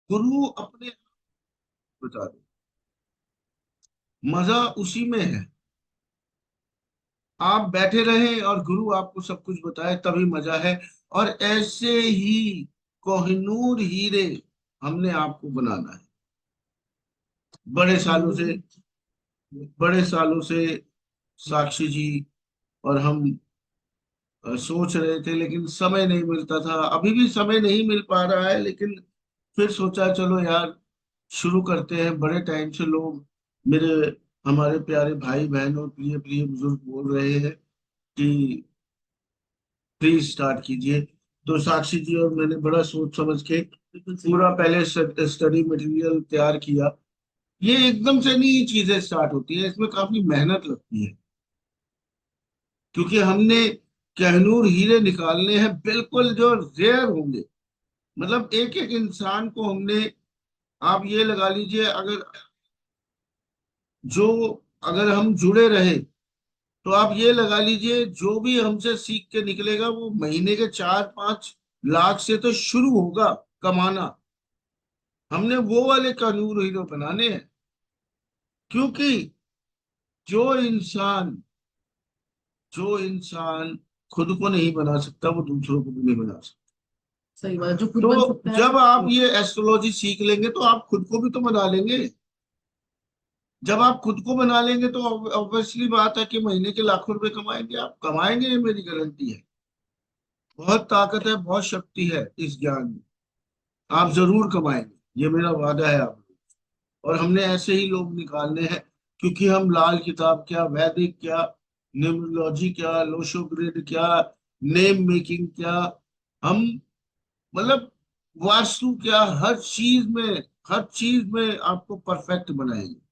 गुरु अपने बता दे, मजा उसी में है। आप बैठे रहे और गुरु आपको सब कुछ बताए, तभी मजा है। और ऐसे ही कोहिनूर हीरे हमने आपको बनाना है। बड़े सालों से, बड़े सालों से साक्षी जी और हम सोच रहे थे, लेकिन समय नहीं मिलता था। अभी भी समय नहीं मिल पा रहा है, लेकिन फिर सोचा चलो यार शुरू करते हैं। बड़े टाइम से लोग, मेरे, हमारे प्यारे भाई बहन और प्रिय प्रिय बुजुर्ग बोल रहे हैं कि प्लीज स्टार्ट कीजिए। तो साक्षी जी और मैंने बड़ा सोच समझ के पूरा पहले स्टडी मटेरियल तैयार किया। ये एकदम से नहीं चीजें स्टार्ट होती है, इसमें काफी मेहनत लगती है। क्योंकि हमने कहनूर हीरे निकालने हैं, बिल्कुल जो रेयर होंगे। मतलब एक एक इंसान को हमने, आप ये लगा लीजिए, अगर जो अगर हम जुड़े रहे तो आप ये लगा लीजिए जो भी हमसे सीख के निकलेगा वो महीने के 4-5 लाख से तो शुरू होगा कमाना। हमने वो वाले कानून हीरो बनाने हैं। क्योंकि जो इंसान जो इंसान खुद को नहीं बना सकता, वो दूसरों को भी नहीं बना सकता। सही बात है, जो खुद बन तो सकता है जब आप वो। ये एस्ट्रोलॉजी सीख लेंगे तो आप खुद को भी तो बना लेंगे। जब आप खुद को बना लेंगे तो ऑब्वियसली बात है कि महीने के लाखों रुपए कमाएंगे, आप कमाएंगे, ये मेरी गारंटी है। बहुत ताकत है, बहुत शक्ति है इस ज्ञान में। आप जरूर कमाएंगे, ये मेरा वादा है आप। और हमने ऐसे ही लोग निकालने हैं। क्योंकि हम लाल किताब क्या, वैदिक क्या, न्यूमरोलॉजी क्या, लोशो ग्रिड क्या, नेम मेकिंग क्या, हम मतलब वास्तु क्या, हर चीज में आपको परफेक्ट बनाएंगे।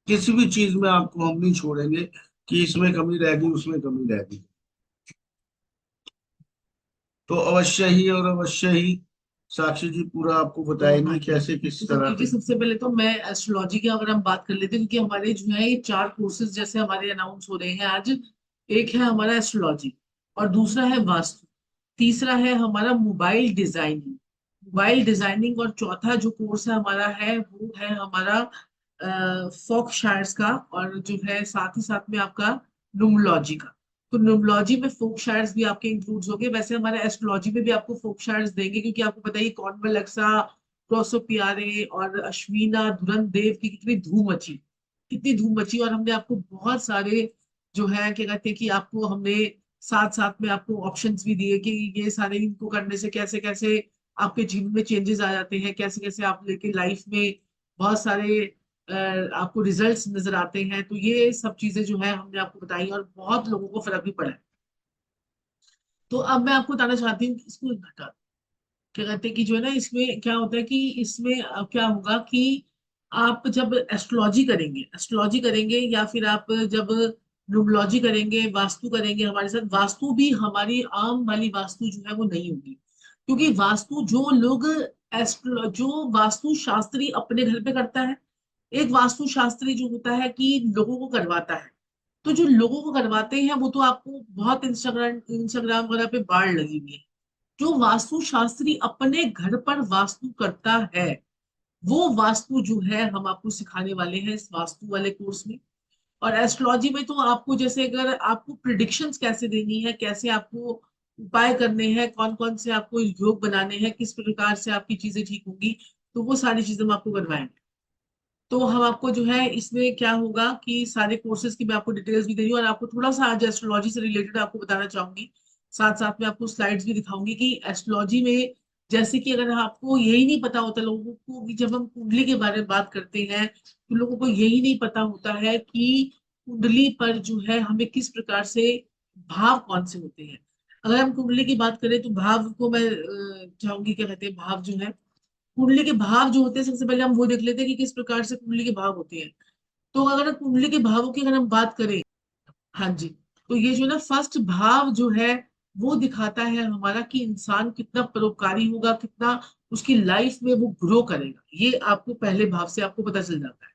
किसी भी चीज में आपको हम नहीं छोड़ेंगे कि इसमें कमी रहेगी, उसमें कमी रहेगी। तो अवश्य ही और अवश्य ही साक्षी जी पूरा आपको तो हाँ बताएंगी जी, कैसे किस तो तरह समीर जी से। सबसे पहले तो मैं एस्ट्रोलॉजी की अगर हम बात कर लेते हैं, क्योंकि हमारे जो है ये चार कोर्सेज जैसे हमारे अनाउंस हो रहे हैं आज। एक है हमारा एस्ट्रोलॉजी, और दूसरा है वास्तु, तीसरा है हमारा मोबाइल डिजाइनिंग, और चौथा जो कोर्स है हमारा है वो है हमारा फोक शायर्स का, और जो है साथ ही साथ में आपका न्यूमरोलॉजी का। तो न्यूमरोलॉजी में फोक शायर्स भी आपके इंक्लूड होंगे। वैसे हमारे एस्ट्रोलॉजी में भी आपको फोक शायर्स देंगे, क्योंकि आपको पता है कॉर्नवल लेक्सा, प्रोसोपियारे और अश्विना धुरन देव की कितनी धूम मची। और हमने आपको बहुत सारे जो है क्या कहते हैं कि आपको हमने साथ साथ में आपको ऑप्शंस भी दिए कि ये सारे इनको करने से कैसे कैसे आपके जीवन में चेंजेस आ जाते हैं, कैसे कैसे आप लेके लाइफ में बहुत सारे आपको रिजल्ट्स नजर आते हैं। तो ये सब चीजें जो है हमने आपको बताई, और बहुत लोगों को फर्क भी पड़ा है। तो अब मैं आपको बताना चाहती हूँ कि इसको घटा, क्या कहते हैं कि जो है ना, इसमें क्या होता है कि इसमें क्या होगा कि आप जब एस्ट्रोलॉजी करेंगे या फिर आप जब न्यूमरोलॉजी करेंगे, वास्तु करेंगे हमारे साथ, वास्तु भी हमारी आम वाली वास्तु जो है वो नहीं होगी। क्योंकि वास्तु जो लोग एस्ट्रो जो वास्तु शास्त्री अपने घर पे करता है, एक वास्तु शास्त्री जो होता है कि लोगों को करवाता है। तो जो लोगों को करवाते हैं वो तो आपको बहुत इंस्टाग्राम इंस्टाग्राम वगैरह पे बाढ़ लगी हुई है। जो वास्तु शास्त्री अपने घर पर वास्तु करता है, वो वास्तु जो है हम आपको सिखाने वाले हैं इस वास्तु वाले कोर्स में। और एस्ट्रोलॉजी में तो आपको जैसे अगर आपको प्रिडिक्शंस कैसे देनी है, कैसे आपको उपाय करने हैं, कौन कौन से आपको योग बनाने हैं, किस प्रकार से आपकी चीजें ठीक होंगी, तो वो सारी चीजें हम आपको करवाएंगे। तो हम आपको जो है इसमें क्या होगा कि सारे कोर्सेज की मैं आपको डिटेल्स भी दे रही हूँ, और आपको थोड़ा सा आज एस्ट्रोलॉजी से रिलेटेड आपको बताना चाहूंगी। साथ साथ में आपको स्लाइड्स भी दिखाऊंगी कि एस्ट्रोलॉजी में, जैसे कि अगर आपको यही नहीं पता होता लोगों को कि जब हम कुंडली के बारे में बात करते हैं, तो लोगों को यही नहीं पता होता है कि कुंडली पर जो है हमें किस प्रकार से भाव कौन से होते हैं। अगर हम कुंडली की बात करें तो भाव को मैं चाहूंगी, क्या कहते हैं, भाव जो है, कुंडली के भाव जो होते हैं, सबसे पहले हम वो देख लेते हैं कि किस प्रकार से कुंडली के भाव होते हैं। तो अगर कुंडली के भावों की अगर हम बात करें, हाँ जी, तो ये जो है ना, फर्स्ट भाव जो है वो दिखाता है हमारा कि इंसान कितना परोपकारी होगा, कितना उसकी लाइफ में वो ग्रो करेगा, ये आपको पहले भाव से आपको पता चल जाता है।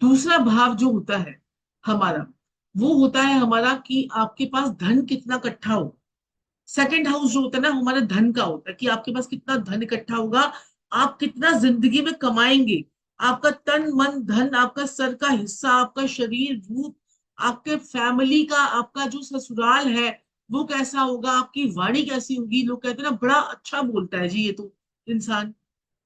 दूसरा भाव जो होता है हमारा, वो होता है हमारा कि आपके पास धन कितना इकट्ठा हो। सेकंड हाउस जो होता है ना हमारे धन का होता है कि आपके पास कितना धन इकट्ठा होगा, आप कितना जिंदगी में कमाएंगे, आपका तन मन धन, आपका सर का हिस्सा, आपका शरीर रूप, आपके फैमिली का, आपका जो ससुराल है वो कैसा होगा, आपकी वाणी कैसी होगी। लोग कहते हैं ना बड़ा अच्छा बोलता है जी ये तो इंसान,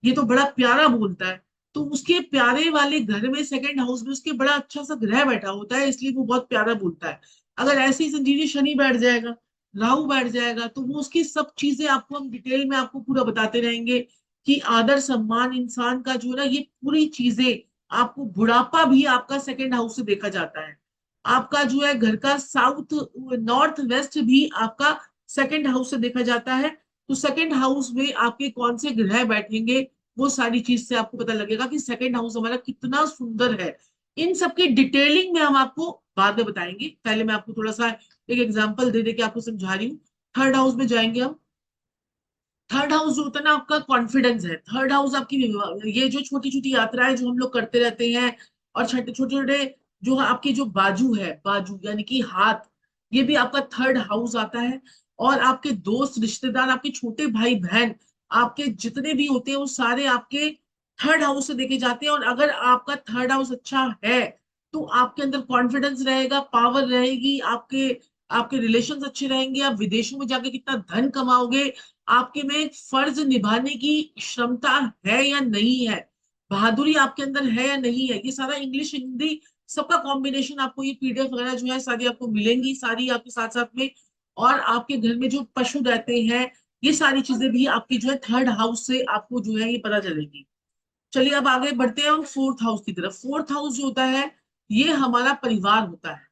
ये तो बड़ा प्यारा बोलता है। तो उसके प्यारे वाले घर में सेकंड हाउस में उसके बड़ा अच्छा सा ग्रह बैठा होता है, इसलिए वो बहुत प्यारा बोलता है। अगर ऐसे ही समझिए शनि बैठ जाएगा, राहु बैठ जाएगा, तो वो उसकी सब चीजें आपको हम डिटेल में आपको पूरा बताते रहेंगे कि आदर सम्मान इंसान का जो है ना, ये पूरी चीजें आपको, बुढ़ापा भी आपका सेकंड हाउस से देखा जाता है। आपका जो है घर का साउथ नॉर्थ वेस्ट भी आपका सेकंड हाउस से देखा जाता है। तो सेकंड हाउस में आपके कौन से ग्रह बैठेंगे, वो सारी चीज से आपको पता लगेगा कि सेकंड हाउस हमारा कितना सुंदर है। इन सब की डिटेलिंग में हम आपको बाद में बताएंगे, पहले मैं आपको थोड़ा सा एक एग्जांपल दे दे के आपको समझा रही हूँ। थर्ड हाउस में जाएंगे हम। थर्ड हाउस जो होता है ना आपका कॉन्फिडेंस है। थर्ड हाउस आपकी ये जो छोटी छोटी यात्राएं जो हम लोग करते रहते हैं, और छोटे छोटे छोटे जो आपकी जो बाजू है, बाजू यानी कि हाथ, ये भी आपका थर्ड हाउस आता है। और आपके दोस्त रिश्तेदार, आपके छोटे भाई बहन, आपके जितने भी होते हैं वो सारे आपके थर्ड हाउस से देखे जाते हैं। और अगर आपका थर्ड हाउस अच्छा है तो आपके अंदर कॉन्फिडेंस रहेगा, पावर रहेगी, आपके आपके रिलेशंस अच्छे रहेंगे, आप विदेशों में जाके कितना धन कमाओगे, आपके में फर्ज निभाने की क्षमता है या नहीं है, बहादुरी आपके अंदर है या नहीं है, ये सारा इंग्लिश हिंदी सबका कॉम्बिनेशन आपको ये पीडीएफ वगैरह जो है सारी आपको मिलेंगी, सारी आपके साथ साथ में। और आपके घर में जो पशु रहते हैं, ये सारी चीजें भी आपकी जो है थर्ड हाउस से आपको जो है ये पता चलेगी। चलिए अब आगे बढ़ते हैं हम फोर्थ हाउस की तरफ। फोर्थ हाउस जो होता है ये हमारा परिवार होता है,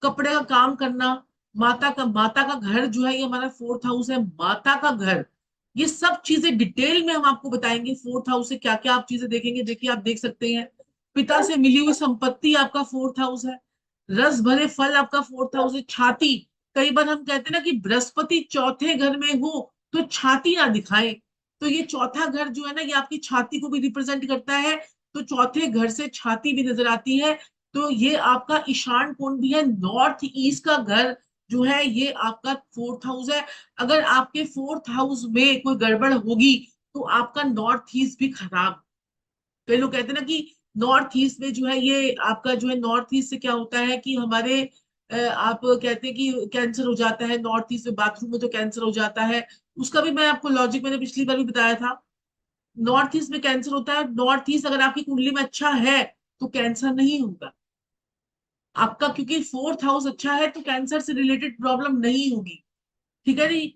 कपड़े का काम करना, माता का घर जो है ये हमारा फोर्थ हाउस है, माता का घर। ये सब चीजें डिटेल में हम आपको बताएंगे, फोर्थ हाउस से क्या क्या आप चीजें देखेंगे। देखिए आप देख सकते हैं, पिता से मिली हुई संपत्ति आपका फोर्थ हाउस है, रस भरे फल आपका फोर्थ हाउस है, छाती। कई बार हम कहते हैं ना कि बृहस्पति चौथे घर में हो तो छाती ना दिखाए, तो ये चौथा घर जो है ना ये आपकी छाती को भी रिप्रेजेंट करता है। तो चौथे घर से छाती भी नजर आती है। तो ये आपका ईशान कोण भी है, नॉर्थ ईस्ट का घर जो है ये आपका फोर्थ हाउस है। अगर आपके फोर्थ हाउस में कोई गड़बड़ होगी तो आपका नॉर्थ ईस्ट भी खराब। कई लोग कहते हैं ना कि नॉर्थ ईस्ट में जो है ये आपका जो है, नॉर्थ ईस्ट से क्या होता है कि हमारे आप कहते हैं कि कैंसर हो जाता है नॉर्थ ईस्ट में, बाथरूम में तो कैंसर हो जाता है। उसका भी मैं आपको लॉजिक मैंने पिछली बार भी बताया था। नॉर्थ ईस्ट में कैंसर होता है, नॉर्थ ईस्ट अगर आपकी कुंडली में अच्छा है तो कैंसर नहीं होगा आपका, क्योंकि फोर्थ हाउस अच्छा है तो कैंसर से रिलेटेड प्रॉब्लम नहीं होगी। ठीक है नहीं।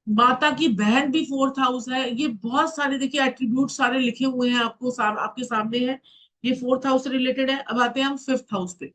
माता की बहन भी फोर्थ हाउस है, ये बहुत सारे देखिए एट्रीब्यूट सारे लिखे हुए हैं आपको आपके सामने है। ये फोर्थ हाउस से रिलेटेड है। अब आते हैं हम फिफ्थ हाउस पे।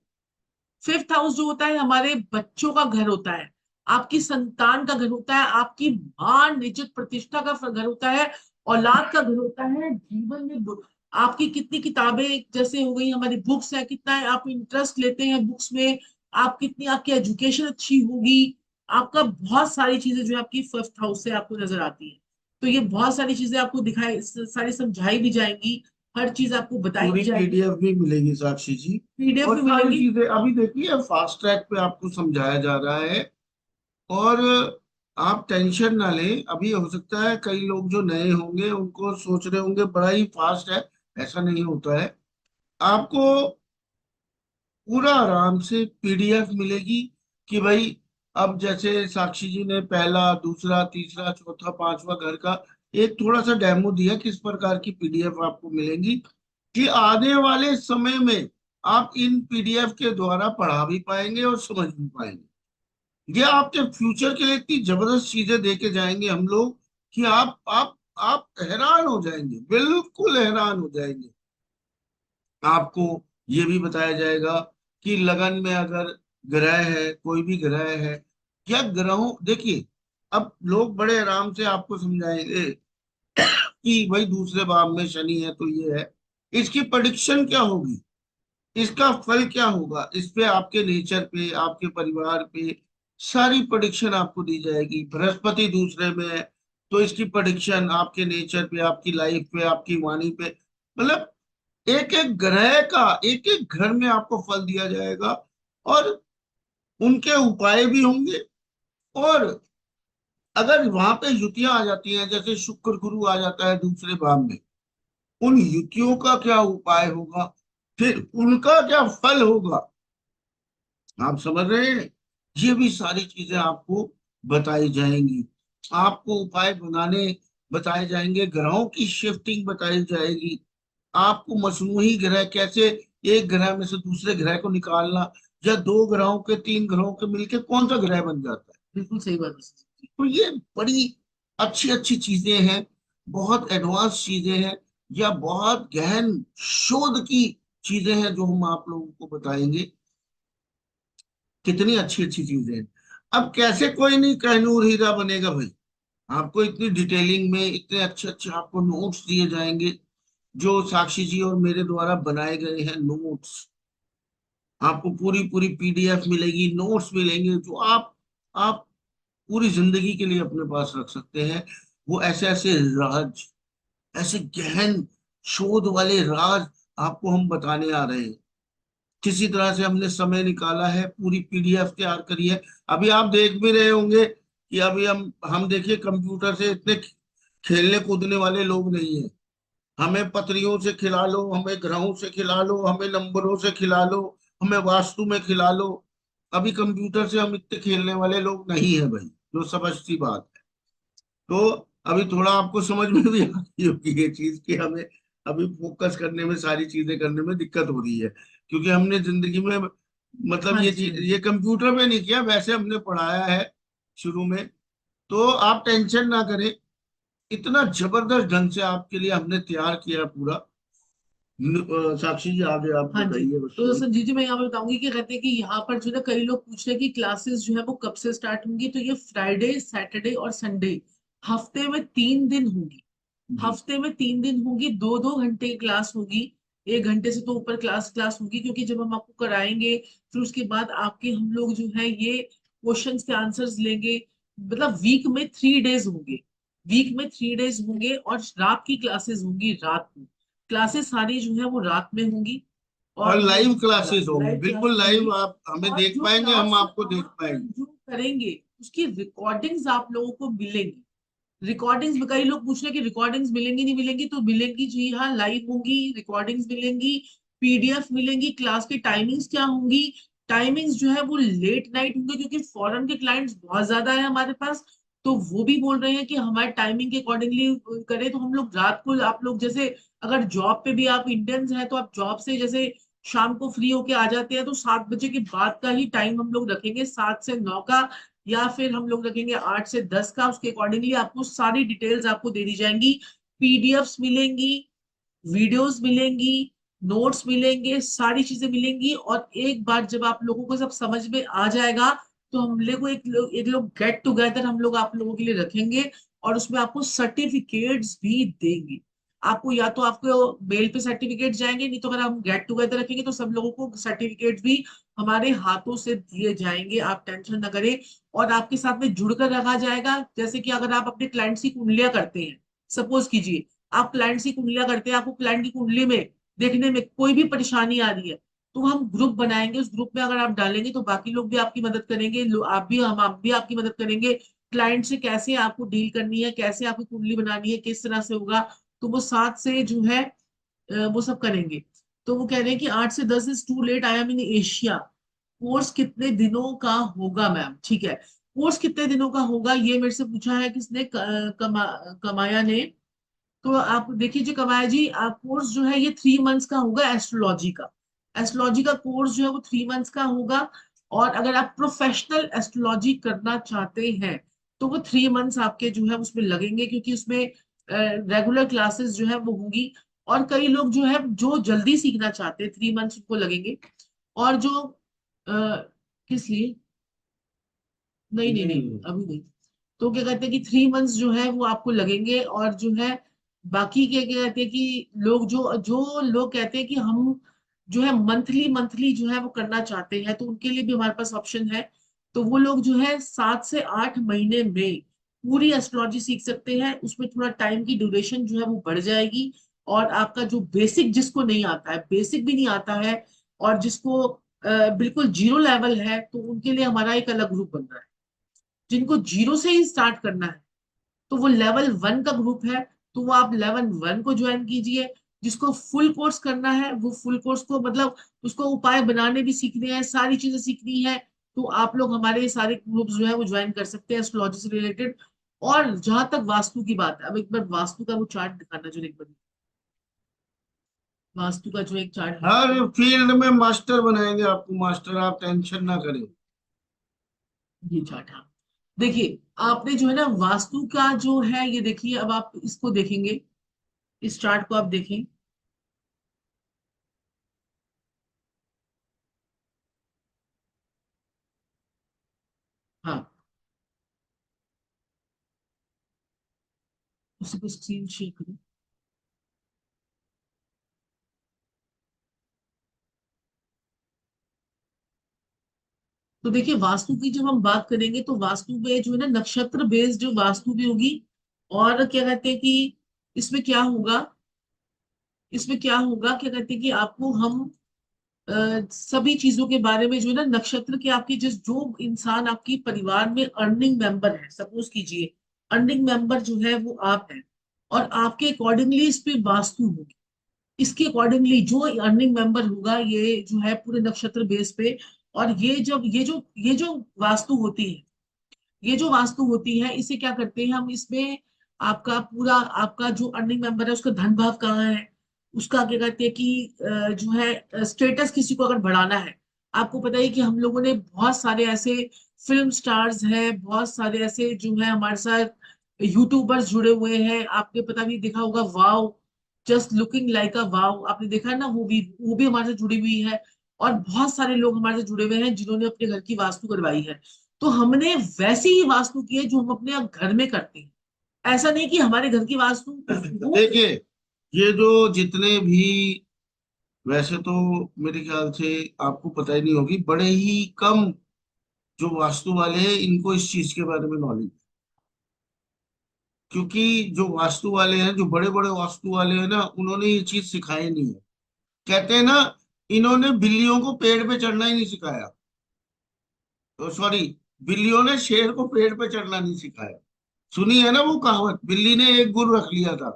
फिफ्थ हाउस जो होता है हमारे बच्चों का घर होता है, आपकी संतान का घर होता है, आपकी मान इज्जत प्रतिष्ठा का घर होता है, औलाद का घर होता है। जीवन में आपकी कितनी किताबें जैसे हो गई हमारी बुक्स है, कितना है आप इंटरेस्ट लेते हैं बुक्स में, आप कितनी आपकी एजुकेशन अच्छी होगी, आपका बहुत सारी चीजें जो है आपकी फिफ्थ हाउस से आपको नजर आती है। तो ये बहुत सारी चीजें आपको दिखाई सारी समझाई भी जाएंगी, हर चीज आपको बताई भी पूरी जाएगी, पीडीएफ भी मिलेगी साक्षी जी। पीडीएफ और भी सारी मिलेंगी। चीजें अभी देखिए फास्ट ट्रैक पे आपको समझाया जा रहा है। और आप टेंशन ना लें, अभी हो सकता है कई लोग जो नए होंगे उनको सोच रहे होंगे बड़ा ही फास्ट है। ऐसा नहीं होता है। आपको पूरा आराम से पीडीएफ मिलेगी कि भाई अब जैसे साक्षी जी ने पहला दूसरा तीसरा चौथा पांचवा घर का एक थोड़ा सा डेमो दिया, किस प्रकार की पीडीएफ आपको मिलेंगी कि आने वाले समय में आप इन पीडीएफ के द्वारा पढ़ा भी पाएंगे और समझ भी पाएंगे। ये आपके फ्यूचर के लिए इतनी जबरदस्त चीजें दे के जाएंगे हम लोग कि आप हैरान हो जाएंगे, बिल्कुल हैरान हो जाएंगे। आपको ये भी बताया जाएगा कि लगन में अगर ग्रह है, कोई भी ग्रह है, क्या ग्रहों देखिए, अब लोग बड़े आराम से आपको समझाएंगे कि भाई दूसरे भाव में शनि है तो ये है, इसकी प्रेडिक्शन क्या होगी, इसका फल क्या होगा, इस पे आपके नेचर पे आपके परिवार पे सारी प्रेडिक्शन आपको दी जाएगी। बृहस्पति दूसरे में है तो इसकी प्रेडिक्शन आपके नेचर पे, आपकी लाइफ पे, आपकी वाणी पे, मतलब एक एक ग्रह का एक एक घर में आपको फल दिया जाएगा। और उनके उपाय भी होंगे। और अगर वहां पे युतियां आ जाती हैं, जैसे शुक्र गुरु आ जाता है दूसरे भाव में, उन युतियों का क्या उपाय होगा, फिर उनका क्या फल होगा। आप समझ रहे हैं, ये भी सारी चीजें आपको बताई जाएंगी। आपको उपाय बनाने बताए जाएंगे, ग्रहों की शिफ्टिंग बताई जाएगी, आपको मसनूही ग्रह कैसे, एक ग्रह में से दूसरे ग्रह को निकालना, या दो ग्रहों के तीन ग्रहों के मिलके कौन सा ग्रह बन जाता है। बिल्कुल सही बात है। तो ये बड़ी अच्छी अच्छी चीजें हैं, बहुत एडवांस चीजें हैं, या बहुत गहन शोध की चीजें हैं जो हम आप लोगों को बताएंगे। कितनी अच्छी अच्छी चीजें हैं। अब कैसे कोई नहीं कहनूर हीरा बनेगा भाई, आपको इतनी डिटेलिंग में इतने अच्छे अच्छे आपको नोट्स दिए जाएंगे, जो साक्षी जी और मेरे द्वारा बनाए गए हैं नोट्स। आपको पूरी पूरी पीडीएफ मिलेगी, नोट्स मिलेंगे, जो आप पूरी जिंदगी के लिए अपने पास रख सकते हैं। वो ऐसे ऐसे राज, ऐसे गहन शोध वाले राज आपको हम बताने आ रहे हैं। किसी तरह से हमने समय निकाला है, पूरी पीडीएफ तैयार करी है। अभी आप देख भी रहे होंगे कि अभी हम देखिए, कंप्यूटर से इतने खेलने कूदने वाले लोग नहीं है। हमें पत्रियों से खिला लो, हमें ग्रहों से खिला लो, हमें नंबरों से खिला लो, हमें वास्तु में खिला लो। अभी कंप्यूटर से हम इतने खेलने वाले लोग नहीं है भाई, जो समझ सी बात है। तो अभी थोड़ा आपको समझ में भी आ रही होगी ये चीज कि हमें अभी फोकस करने में, सारी चीजें करने में दिक्कत हो रही है, क्योंकि हमने जिंदगी में मतलब हाँ ये जी, चीज, हाँ ये जी। कंप्यूटर में नहीं किया, वैसे हमने पढ़ाया है शुरू में। तो आप टेंशन ना करें, इतना जबरदस्त ढंग से आपके लिए हमने तैयार किया पूरा। साक्षी जी आगे आप हाँ जी। बताइए बस तो थोड़ी। संजीव जी, मैं यहाँ पे बताऊंगी कि कहते हैं कि यहाँ पर जो है ना, कई लोग पूछ रहे हैं कि क्लासेस जो है वो कब से स्टार्ट होंगी। तो ये फ्राइडे, सैटरडे और संडे, हफ्ते में 3 दिन होंगी। जी हफ्ते में 3 दिन होगी, 2-2 घंटे की क्लास होगी। 1 घंटे से तो ऊपर क्लास क्लास होगी, क्योंकि जब हम आपको कराएंगे फिर उसके बाद आपके हम लोग जो है ये क्वेश्चंस के आंसर्स लेंगे। मतलब वीक में 3 डेज होंगे। वीक में 3 डेज होंगे और रात की क्लासेस होंगी, रात को। क्लासेस सारी जो है वो रात में होंगी। और और लाइव क्लासेस होंगी, लाइव बिल्कुल क्लासेस लाइव, होंगी। आप हमें और देख जो पाएंगे, हम क्लास आपको देख आप पाएंगे। जो करेंगे उसकी रिकॉर्डिंग्स आप लोगों को मिलेंगी। रिकॉर्डिंग्स में कई लोग पूछ रहे हैं कि रिकॉर्डिंग्स मिलेंगी नहीं मिलेंगी, तो मिलेंगी जी हाँ, लाइव होंगी, रिकॉर्डिंग्स मिलेंगी, पीडीएफ मिलेंगी। क्लास की टाइमिंग्स क्या होंगी? टाइमिंग्स जो है वो लेट नाइट होंगे, क्योंकि फॉरेन के क्लाइंट्स बहुत ज्यादा है हमारे पास। तो वो भी बोल रहे हैं कि हमारे टाइमिंग के अकॉर्डिंगली करें। तो हम लोग रात को, आप लोग जैसे अगर जॉब पे भी आप इंडियंस हैं तो आप जॉब से जैसे शाम को फ्री होके आ जाते हैं, तो 7 बजे के बाद का ही टाइम हम लोग रखेंगे, 7 से 9 का। या फिर हम लोग रखेंगे 8 से 10 का। उसके अकॉर्डिंगली आपको सारी डिटेल्स आपको दे दी जाएंगी। पीडीएफ्स मिलेंगी, वीडियोस मिलेंगी, नोट्स मिलेंगे, सारी चीजें मिलेंगी। और एक बार जब आप लोगों को सब समझ में आ जाएगा, तो हम लोग एक लोग गेट टुगेदर हम लोग आप लोगों के लिए रखेंगे। और उसमें आपको सर्टिफिकेट्स भी देंगे। आपको या तो आपको मेल पे सर्टिफिकेट जाएंगे, नहीं तो अगर हम गेट टुगेदर रखेंगे तो सब लोगों को सर्टिफिकेट भी हमारे हाथों से दिए जाएंगे। आप टेंशन ना करें। और आपके साथ में जुड़कर रखा जाएगा। जैसे कि अगर आप अपने क्लाइंट्स की कुंडलियां करते हैं, सपोज कीजिए आप क्लाइंट्स की कुंडलियां करते हैं, आपको क्लाइंट की कुंडली में देखने में कोई भी परेशानी आ रही है, तो हम ग्रुप बनाएंगे। उस ग्रुप में अगर आप डालेंगे तो बाकी लोग भी आपकी मदद करेंगे, आप भी आपकी मदद करेंगे। क्लाइंट से कैसे आपको डील करनी है, कैसे आपकी कुंडली बनानी है, किस तरह से होगा, तो वो साथ से जो है वो सब करेंगे। तो वो कह रहे हैं कि 8 से 10 is too late, I am in Asia. Course कितने दिनों का होगा मैम? ठीक है, कोर्स कितने दिनों का होगा ये मेरे से पूछा है किसने, कमाया ने। तो आप देखिए जी कमाया जी, आप कोर्स जो है ये 3 मंथ्स का होगा एस्ट्रोलॉजी का। एस्ट्रोलॉजी का कोर्स जो है वो 3 मंथ्स का होगा। और अगर आप प्रोफेशनल एस्ट्रोलॉजी करना चाहते हैं तो वो 3 मंथ्स आपके जो है उसमें लगेंगे, क्योंकि उसमें रेगुलर क्लासेस जो है वो होंगी। और कई लोग जो है जो जल्दी सीखना चाहते हैं, 3 मंथ्स उनको लगेंगे। और जो अ, किस लिए, नहीं नहीं नहीं, नहीं अभी नहीं। तो क्या कहते हैं कि 3 मंथ्स जो है वो आपको लगेंगे। और जो है बाकी क्या क्या कहते हैं कि लोग जो जो लोग कहते हैं कि हम जो है मंथली मंथली जो है वो करना चाहते हैं, तो उनके लिए भी हमारे पास ऑप्शन है। तो वो लोग जो है 7 से 8 महीने में पूरी एस्ट्रोलॉजी सीख सकते हैं। उसमें थोड़ा टाइम की ड्यूरेशन जो है वो बढ़ जाएगी। और आपका जो बेसिक, जिसको नहीं आता है, बेसिक भी नहीं आता है, और जिसको बिल्कुल जीरो लेवल है, तो उनके लिए हमारा एक अलग ग्रुप बन रहा है। जिनको जीरो से ही स्टार्ट करना है तो वो लेवल 1 का ग्रुप है। तो वो आप लेवल 1 को ज्वाइन कीजिए। जिसको फुल कोर्स करना है वो फुल कोर्स को मतलब उसको उपाय बनाने भी सीखने हैं, सारी चीजें सीखनी है, तो आप लोग हमारे सारे ग्रुप्स जो है वो ज्वाइन कर सकते हैं एस्ट्रोलॉजी से रिलेटेड। और जहां तक वास्तु की बात है, अब एक बार वास्तु का वो चार्ट दिखाना जो एक बार, वास्तु का जो एक चार्ट है हर फील्ड में मास्टर बनाएंगे आपको, मास्टर, आप टेंशन ना करें। ये चार्ट, हाँ देखिए, आपने जो है ना वास्तु का जो है ये देखिए, अब आप इसको देखेंगे, इस चार्ट को आप देखें। हाँ, उसी को स्क्रीन शेयर करें। तो देखिए, वास्तु की जब हम बात करेंगे तो वास्तु में जो है ना नक्षत्र बेस्ड जो वास्तु भी होगी, और क्या कहते हैं कि इसमें क्या होगा, इसमें क्या होगा, क्या कहते हैं कि आपको हम सभी चीजों के बारे में जो है ना नक्षत्र के आपके जिस जो इंसान आपकी परिवार में अर्निंग मेंबर है, सपोज कीजिए अर्निंग मेंबर जो है वो आप है, और आपके अकॉर्डिंगली इस पे वास्तु होगी, इसके अकॉर्डिंगली जो अर्निंग मेंबर होगा ये जो है पूरे नक्षत्र बेस पे। और ये जब ये जो वास्तु होती है, ये जो वास्तु होती है इसे क्या करते हैं हम, इसमें आपका पूरा आपका जो अर्निंग मेंबर है उसका धन भाव कहाँ है, उसका क्या कहते हैं कि जो है स्टेटस किसी को अगर बढ़ाना है। आपको पता है कि हम लोगों ने बहुत सारे ऐसे फिल्म स्टार्स हैं, बहुत सारे ऐसे जो है हमारे साथ यूट्यूबर्स जुड़े हुए हैं, आपने पता भी देखा होगा वाव, जस्ट लुकिंग लाइक अ वाव, आपने देखा है ना, वो भी हमारे से जुड़ी हुई है। और बहुत सारे लोग हमारे से जुड़े हुए हैं जिन्होंने अपने घर की वास्तु करवाई है। तो हमने वैसी ही वास्तु की है जो हम अपने घर में करते हैं, ऐसा नहीं कि हमारे घर की वास्तु वो। देखिए, ये जो जितने भी, वैसे तो मेरे ख्याल से आपको पता ही नहीं होगी, बड़े ही कम जो वास्तु वाले हैं इनको इस चीज के बारे में नॉलेज। क्योंकि जो वास्तु वाले हैं, जो बड़े बड़े वास्तु वाले हैं ना, उन्होंने ये चीज सिखाई नहीं है। कहते हैं ना, इन्होंने बिल्लियों को पेड़ पे चढ़ना ही नहीं सिखाया। तो सॉरी, बिल्लियों ने शेर को पेड़ पे चढ़ना नहीं सिखाया। सुनी है ना वो कहावत, बिल्ली ने एक गुर रख लिया था।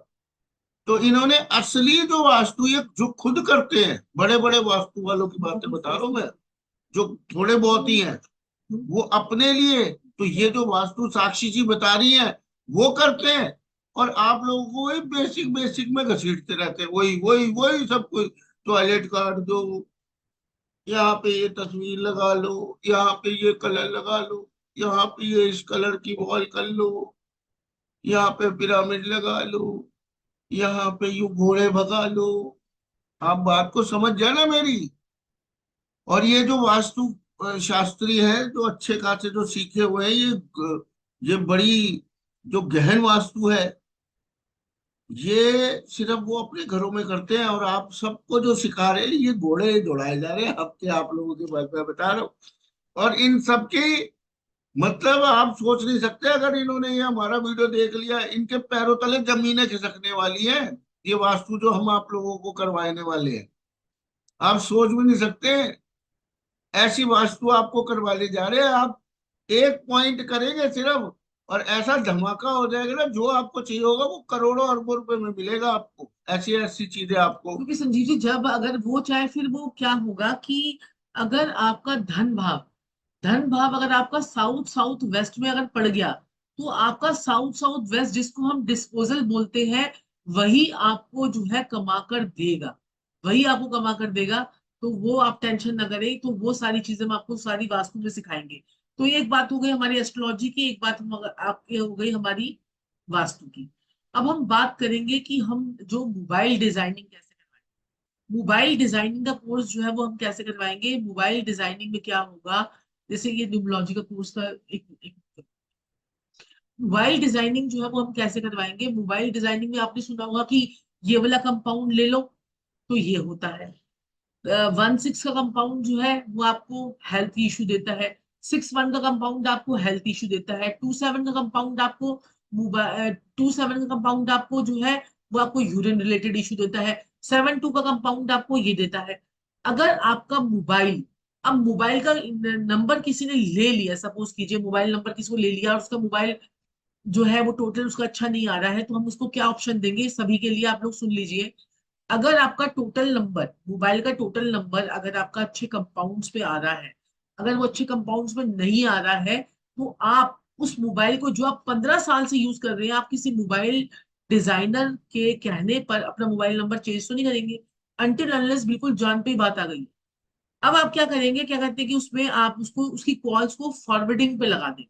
तो इन्होंने असली जो वास्तु, ये जो खुद करते हैं, बड़े बड़े वास्तु वालों की बातें बता रहा हूं मैं, जो थोड़े बहुत ही हैं, वो अपने लिए, तो ये जो वास्तु साक्षी जी बता रही है वो करते हैं। और आप लोगों को वही बेसिक बेसिक में घसीटते रहते हैं, वही वही वही सब कुछ। टॉयलेट काट दो, यहाँ पे ये तस्वीर लगा लो, यहाँ पे ये कलर लगा लो, यहाँ पे ये इस कलर की वॉल कर लो, यहाँ पे पिरामिड लगा लो, यहाँ पे यू घोड़े भगा लो। आप बात को समझ जाना मेरी। और ये जो वास्तु शास्त्री है, जो अच्छे खासे जो सीखे हुए हैं, ये बड़ी जो गहन वास्तु है, ये सिर्फ वो अपने घरों में करते हैं। और आप सबको जो सिखा रहे हैं, ये घोड़े दौड़ाए जा रहे हैं हफ्ते, आप लोगों के बारे में बता रहा हूँ। और इन सबकी मतलब आप सोच नहीं सकते, अगर इन्होंने ये हमारा वीडियो देख लिया, इनके पैरों तले जमीनें खिसकने वाली हैं। ये वास्तु जो हम आप लोगों को करवाने वाले हैं, आप सोच भी नहीं सकते। ऐसी वास्तु आपको करवाने जा रहे हैं। आप एक पॉइंट करेंगे सिर्फ, और ऐसा धमाका हो जाएगा ना, जो आपको चाहिए होगा वो करोड़ों अरबों रुपए में मिलेगा आपको। ऐसी ऐसी चीजें आपको। क्योंकि संजीव जी जब अगर वो चाहे फिर वो क्या होगा कि अगर आपका धन भाव अगर आपका साउथ साउथ वेस्ट में अगर पड़ गया, तो आपका साउथ साउथ वेस्ट जिसको हम डिस्पोजल बोलते हैं, वही आपको जो है कमा कर देगा, वही आपको कमा कर देगा। तो वो आप टेंशन ना करें, तो वो सारी चीजें हम आपको सारी वास्तु में सिखाएंगे। तो ये एक बात हो गई हमारी एस्ट्रोलॉजी की, एक बात आपकी हो गई हमारी वास्तु की। अब हम बात करेंगे कि हम जो मोबाइल डिजाइनिंग कैसे करवाएंगे, मोबाइल डिजाइनिंग का कोर्स जो है वो हम कैसे करवाएंगे। मोबाइल डिजाइनिंग में क्या होगा, जैसे ये न्यूमोलॉजी का कोर्स का एक मोबाइल डिजाइनिंग जो है वो हम कैसे करवाएंगे। मोबाइल डिजाइनिंग में आपने सुना होगा कि ये वाला कंपाउंड ले लो, तो ये होता है 1/6 का कंपाउंड जो है वो आपको हेल्थ इशू देता है, 6/1 का कंपाउंड आपको हेल्थ इशू देता है, 2/7 का कंपाउंड आपको 2/7 का कंपाउंड आपको जो है वो आपको यूरिन रिलेटेड इशू देता है, 7/2 का कंपाउंड आपको ये देता है। अगर आपका मोबाइल, अब मोबाइल का नंबर किसी ने ले लिया, सपोज कीजिए मोबाइल नंबर किसी को ले लिया और उसका मोबाइल जो है वो टोटल उसका अच्छा नहीं आ रहा है, तो हम उसको क्या ऑप्शन देंगे, सभी के लिए आप लोग सुन लीजिए। अगर आपका टोटल नंबर, मोबाइल का टोटल नंबर अगर आपका अच्छे कंपाउंड्स पे आ रहा है, अगर वो अच्छे कंपाउंड्स में नहीं आ रहा है, तो आप उस मोबाइल को जो आप 15 साल से यूज कर रहे हैं, आप किसी मोबाइल डिजाइनर के कहने पर अपना मोबाइल नंबर चेंज तो नहीं करेंगे, अनटिल अनलेस बिल्कुल जान पे ही बात आ गई। अब आप क्या करेंगे, क्या करते हैं कि उसमें आप उसको उसकी कॉल्स को फॉरवर्डिंग पे लगा देंगे।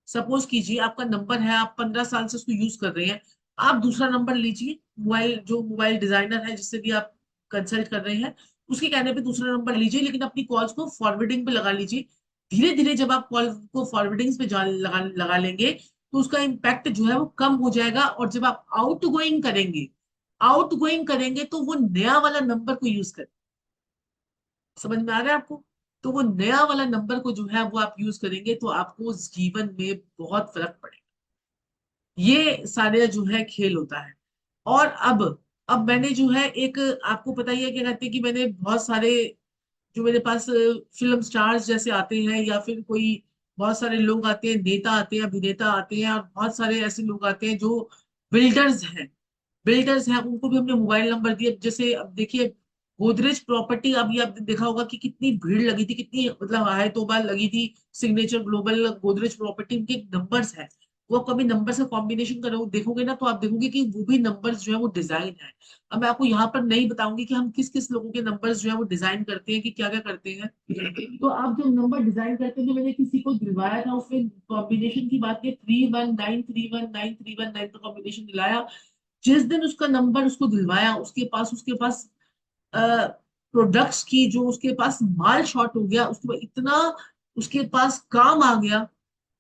सपोज कीजिए आपका नंबर है, आप 15 साल से उसको यूज कर रहे हैं, आप दूसरा नंबर लीजिए, मोबाइल जो मोबाइल डिजाइनर है जिससे भी आप कंसल्ट कर रहे हैं, उसके कहने पे दूसरा नंबर लीजिए, लेकिन अपनी कॉल्स को फॉरवर्डिंग पे लगा लीजिए। धीरे धीरे जब आप कॉल को फॉरवर्डिंग पे लगा लेंगे, तो उसका इम्पैक्ट जो है वो कम हो जाएगा। और जब आप आउट गोइंग करेंगे तो वो नया वाला नंबर को यूज करें। समझ में आ रहा है आपको? तो वो नया वाला नंबर को जो है वो आप यूज करेंगे, तो आपको जीवन में बहुत फर्क पड़ेगा। ये सारे जो है खेल होता है। और अब मैंने जो है एक, आपको पता ही है क्या कहते हैं कि मैंने बहुत सारे, जो मेरे पास फिल्म स्टार्स जैसे आते हैं, या फिर कोई बहुत सारे लोग आते हैं, नेता आते हैं, अभिनेता आते हैं, और बहुत सारे ऐसे लोग आते हैं जो बिल्डर्स हैं बिल्डर्स हैं, उनको भी हमने मोबाइल नंबर दिए। जैसे अब देखिए, गोदरेज प्रॉपर्टी, अभी आपने देखा होगा कि कितनी भीड़ लगी थी, कितनी मतलब हाय तौबा लगी थी। सिग्नेचर ग्लोबल, गोदरेज प्रॉपर्टी, उनके नंबर्स हैं। वो कभी नंबर से कॉम्बिनेशन करो देखोगे ना, तो आप देखोगे कि वो भी नंबर्स जो है वो डिजाइन है। अब मैं आपको यहाँ पर नहीं बताऊंगी कि हम किस किस लोगों के नंबर्स जो है वो डिजाइन करते हैं, कि क्या क्या करते हैं। तो आप जब नंबर डिजाइन करते हैं, जो मैंने किसी को दिलवाया था, उसमें कॉम्बिनेशन की बात की, 31931931 का कॉम्बिनेशन दिलाया। जिस दिन उसका नंबर उसको दिलवाया, उसके पास प्रोडक्ट्स की, जो उसके पास माल शॉर्ट हो गया, उसके पास इतना, उसके पास काम आ गया।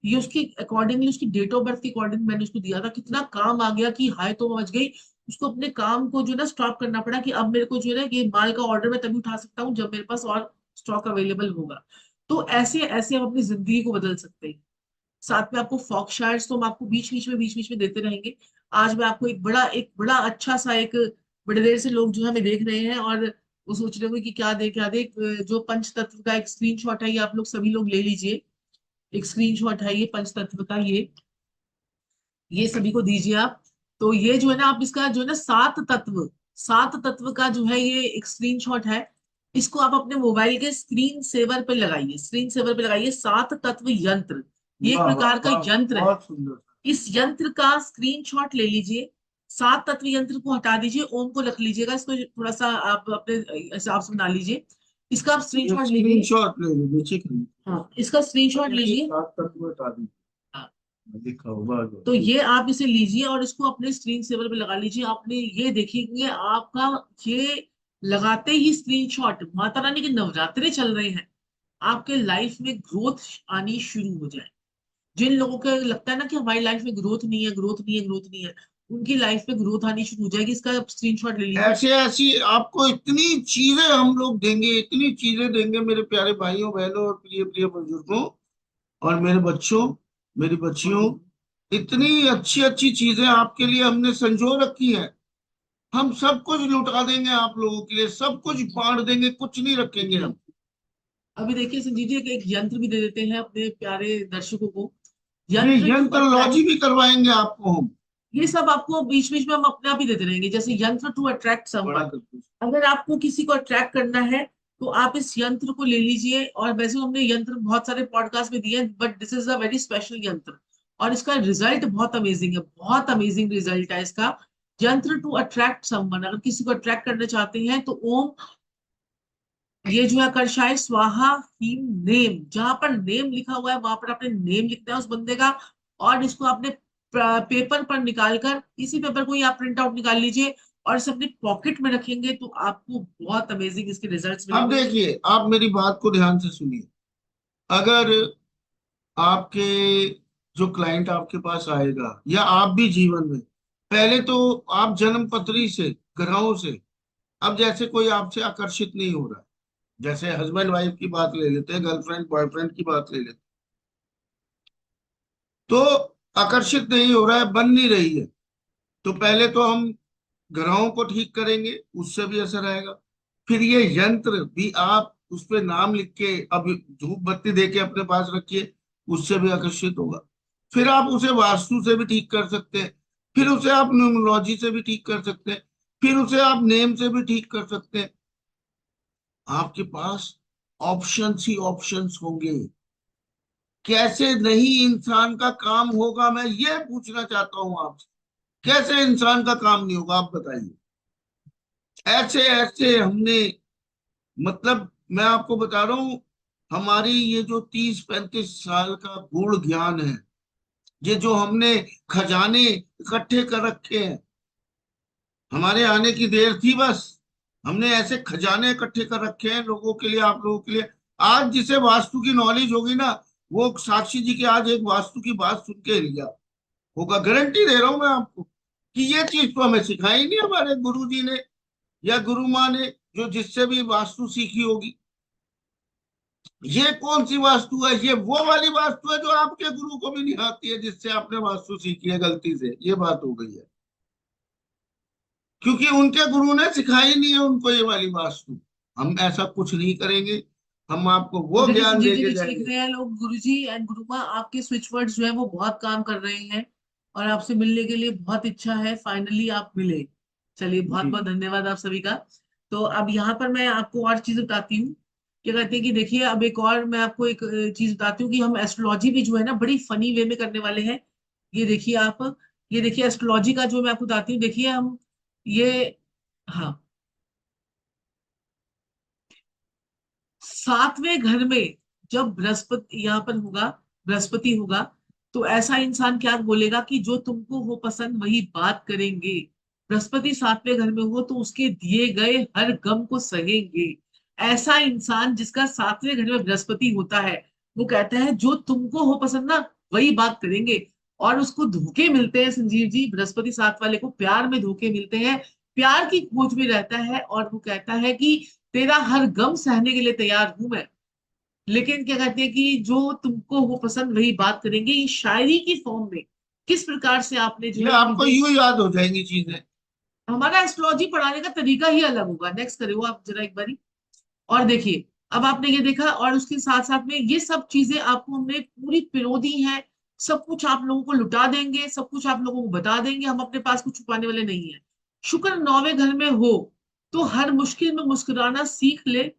ये उसकी अकॉर्डिंगली, उसकी डेट ऑफ बर्थ के अकॉर्डिंग मैंने उसको दिया था, कितना काम आ गया कि हाय तो मच गई। उसको अपने काम को जो है ना स्टॉप करना पड़ा, कि अब मेरे को जो है ना ये माल का ऑर्डर मैं तभी उठा सकता हूँ जब मेरे पास और स्टॉक अवेलेबल होगा। तो ऐसे ऐसे हम अपनी जिंदगी को बदल सकते हैं। साथ में आपको फॉक्सशायर्स तो हम आपको बीच बीच में देते रहेंगे। आज मैं आपको एक बड़ा अच्छा सा एक, बड़े देर से लोग जो है हमें देख रहे हैं, और वो सोच रहे होंगे कि क्या दे क्या दे। जो पंचतत्व का एक स्क्रीनशॉट है, ये आप लोग सभी लोग ले लीजिए। एक स्क्रीनशॉट है ये पंचतत्व का, ये सभी को दीजिए आप। तो ये जो है ना, आप इसका जो है ना, सात तत्व का जो है ये एक स्क्रीनशॉट है। इसको आप अपने मोबाइल के स्क्रीन सेवर पे लगाइए, सात तत्व यंत्र। ये एक वाह वाह प्रकार का वाह, यंत्र है। बहुत सुंदर। इस यंत्र का स्क्रीनशॉट ले लीजिए। सात तत्व यंत्र को हटा दीजिए, ओम को रख लीजिएगा, इसको थोड़ा सा आप अपने हिसाब से बना लीजिए। इसका आप स्क्रीनशॉट लीजिए। स्क्रीनशॉट ले लो, नीचे कर हाँ, इसका स्क्रीनशॉट लो। लीजिए। सात तत्व हटा दी, हाँ, लिखा होगा तो ये आप इसे लीजिए और इसको अपने स्क्रीन सेवर पे लगा लीजिए। आपने ये देखिए आपका, ये लगाते ही स्क्रीनशॉट, माता रानी के नवरात्रे चल रहे हैं, आपके लाइफ में ग्रोथ आनी शुरू हो जाए। जिन लोगों को लगता है ना कि हमारी लाइफ में ग्रोथ नहीं है, ग्रोथ नहीं है, ग्रोथ नहीं है, उनकी लाइफ में ग्रोथ आनी शुरू हो जाएगी। इसका स्क्रीनशॉट ले लीजिए। ऐसे ऐसी आपको इतनी चीजें हम लोग देंगे, इतनी चीजें देंगे मेरे प्यारे भाइयों बहनों और प्रिय प्रिय बुजुर्गों और मेरे बच्चों, मेरी बच्चियों। इतनी अच्छी अच्छी चीजें आपके लिए हमने संजो रखी है। हम सब कुछ लुटा देंगे आप लोगों के लिए, सब कुछ बांट देंगे, कुछ नहीं रखेंगे हम। अभी देखिए संजीव जी, एक यंत्र भी दे देते हैं अपने प्यारे दर्शकों को। ये यंत्र टू यंत्रलॉजी अट्रैक्ट। भी करवाएंगे आपको हम। ये सब आपको बीच बीच में हम अपने आप ही देते रहेंगे। जैसे यंत्र टू अट्रैक्ट बड़ा समवन, करते अगर आपको किसी को अट्रैक्ट करना है, तो आप इस यंत्र को ले लीजिए। और वैसे तो हमने यंत्र बहुत सारे पॉडकास्ट में दिए हैं, but this is a very special यंत्र। और इसका रिजल्ट बहुत अमेजिंग है, बहुत अमेजिंग रिजल्ट है इसका। यंत्र टू अट्रैक्ट समवन, अगर किसी को अट्रैक्ट करना चाहते हैं तो ओम, ये जो है करशाय स्वाहा हीम नेम, जहां पर नेम लिखा हुआ है वहां पर आपने नेम लिखना है उस बंदे का। और इसको आपने पेपर पर निकालकर, इसी पेपर को ही आप प्रिंट आउट निकाल लीजिए और इसे अपने पॉकेट में रखेंगे, तो आपको बहुत अमेजिंग इसके रिजल्ट्स अब मिलेंगे। देखिए, आप मेरी बात को ध्यान से सुनिए। अगर आपके जो क्लाइंट आपके पास आएगा, या आप भी जीवन में, पहले तो आप जन्म पत्री से, ग्रहों से, अब जैसे कोई आपसे आकर्षित नहीं हो रहा है, जैसे हस्बैंड वाइफ की बात ले लेते हैं, गर्लफ्रेंड बॉयफ्रेंड की बात ले लेते हैं, तो आकर्षित नहीं हो रहा है, बन नहीं रही है, तो पहले तो हम ग्रहों को ठीक करेंगे, उससे भी असर आएगा। फिर ये यंत्र भी आप उस पे नाम लिख के, अब धूप बत्ती दे के अपने पास रखिए, उससे भी आकर्षित होगा। फिर आप उसे वास्तु से भी ठीक कर सकते हैं, फिर उसे आप न्यूमरोलॉजी से भी ठीक कर सकते हैं। फिर उसे आप नेम से भी ठीक कर सकते हैं। आपके पास ऑप्शंस ही ऑप्शंस होंगे। कैसे नहीं इंसान का काम होगा, मैं ये पूछना चाहता हूं आपसे। कैसे इंसान का काम नहीं होगा, आप बताइए। ऐसे ऐसे हमने, मतलब मैं आपको बता रहा हूं, हमारी ये जो 30-35 साल का गूढ़ ज्ञान है, ये जो हमने खजाने इकट्ठे कर रखे हैं, हमारे आने की देर थी बस। हमने ऐसे खजाने इकट्ठे कर रखे हैं लोगों के लिए, आप लोगों के लिए। आज जिसे वास्तु की नॉलेज होगी ना, वो साक्षी जी की आज एक वास्तु की बात सुन के लिया होगा, गारंटी दे रहा हूं मैं आपको। कि ये चीज तो हमें सिखाई नहीं हमारे गुरु जी ने या गुरु माँ ने, जो जिससे भी वास्तु सीखी होगी। ये कौन सी वास्तु है? ये वो वाली वास्तु है जो आपके गुरु को भी नहीं आती है, जिससे आपने वास्तु सीखी है गलती से। ये बात हो गई है, क्योंकि उनके गुरु ने सिखाई नहीं है उनको ये वाली वास्तु। हम ऐसा कुछ नहीं करेंगे, हम आपको वो देखिए ज्ञान संजीव दे जी के कुछ लिख जाएंगे। रहे हैं लोग, गुरुजी एंड गुरुमा आपके स्विच वर्ड्स जो है वो बहुत काम कर रहे हैं और आपसे मिलने के लिए बहुत इच्छा है, फाइनली आप मिले। चलिए बहुत जी बहुत धन्यवाद आप सभी का। तो अब यहाँ पर मैं आपको और चीज बताती हूँ। क्या कहते हैं कि देखिए, अब एक और मैं आपको एक चीज बताती हूँ कि हम एस्ट्रोलॉजी भी जो है ना बड़ी फनी वे में करने वाले हैं। ये देखिए आप, ये देखिए एस्ट्रोलॉजी का जो मैं आपको बताती हूँ, देखिए हम ये, हाँ, 7वें घर में जब बृहस्पति यहाँ पर होगा, बृहस्पति होगा, तो ऐसा इंसान क्या बोलेगा कि जो तुमको हो पसंद वही बात करेंगे। बृहस्पति 7वें घर में हो तो उसके दिए गए हर गम को सहेंगे। ऐसा इंसान जिसका 7वें घर में बृहस्पति होता है, वो कहता है जो तुमको हो पसंद ना वही बात करेंगे। और उसको धोखे मिलते हैं संजीव जी, बृहस्पति 7 वाले को प्यार में धोखे मिलते हैं, प्यार की खोज में रहता है और वो कहता है कि तेरा हर गम सहने के लिए तैयार हूं मैं, लेकिन क्या कहते हैं कि जो तुमको हो पसंद वही बात करेंगे। ये शायरी की फॉर्म में किस प्रकार से आपने जो ये है आपको चीजें, यूं याद हो जाएंगी चीजें। हमारा एस्ट्रोलॉजी पढ़ाने का तरीका ही अलग होगा। नेक्स्ट करें वो आप जरा एक बारी। और देखिए, अब आपने ये देखा और उसके साथ साथ में ये सब चीजें आपको हमने पूरी पिरो दी हैं। सब कुछ आप लोगों को लुटा देंगे, सब कुछ आप लोगों को बता देंगे, हम अपने पास कुछ छुपाने वाले नहीं है। शुक्र 9वें घर में हो तो हर मुश्किल में मुस्कुराना सीख ले।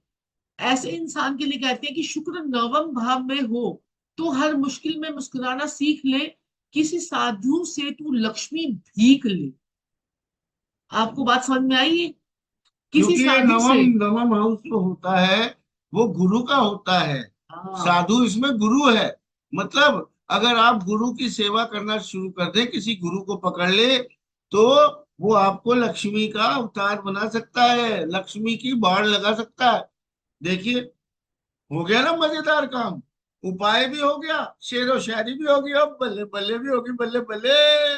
ऐसे इंसान के लिए कहते हैं कि शुक्र 9वें भाव में हो तो हर मुश्किल में मुस्कुराना सीख ले। किसी साधु से तू लक्ष्मी भीख ले। आपको बात समझ में आई है? किसी क्योंकि ये साधु नवम से, नवम हाउस जो होता है वो गुरु का होता है। हाँ, साधु इसमें गुरु है। मतलब अगर आप गुरु की सेवा करना शुरू कर दें, किसी गुरु को पकड़ ले, तो वो आपको लक्ष्मी का अवतार बना सकता है, लक्ष्मी की बाढ़ लगा सकता है। देखिए, हो गया ना मजेदार काम। उपाय भी हो गया, शेर व शायरी भी हो गई, अब बल्ले बल्ले भी होगी, बल्ले बल्ले।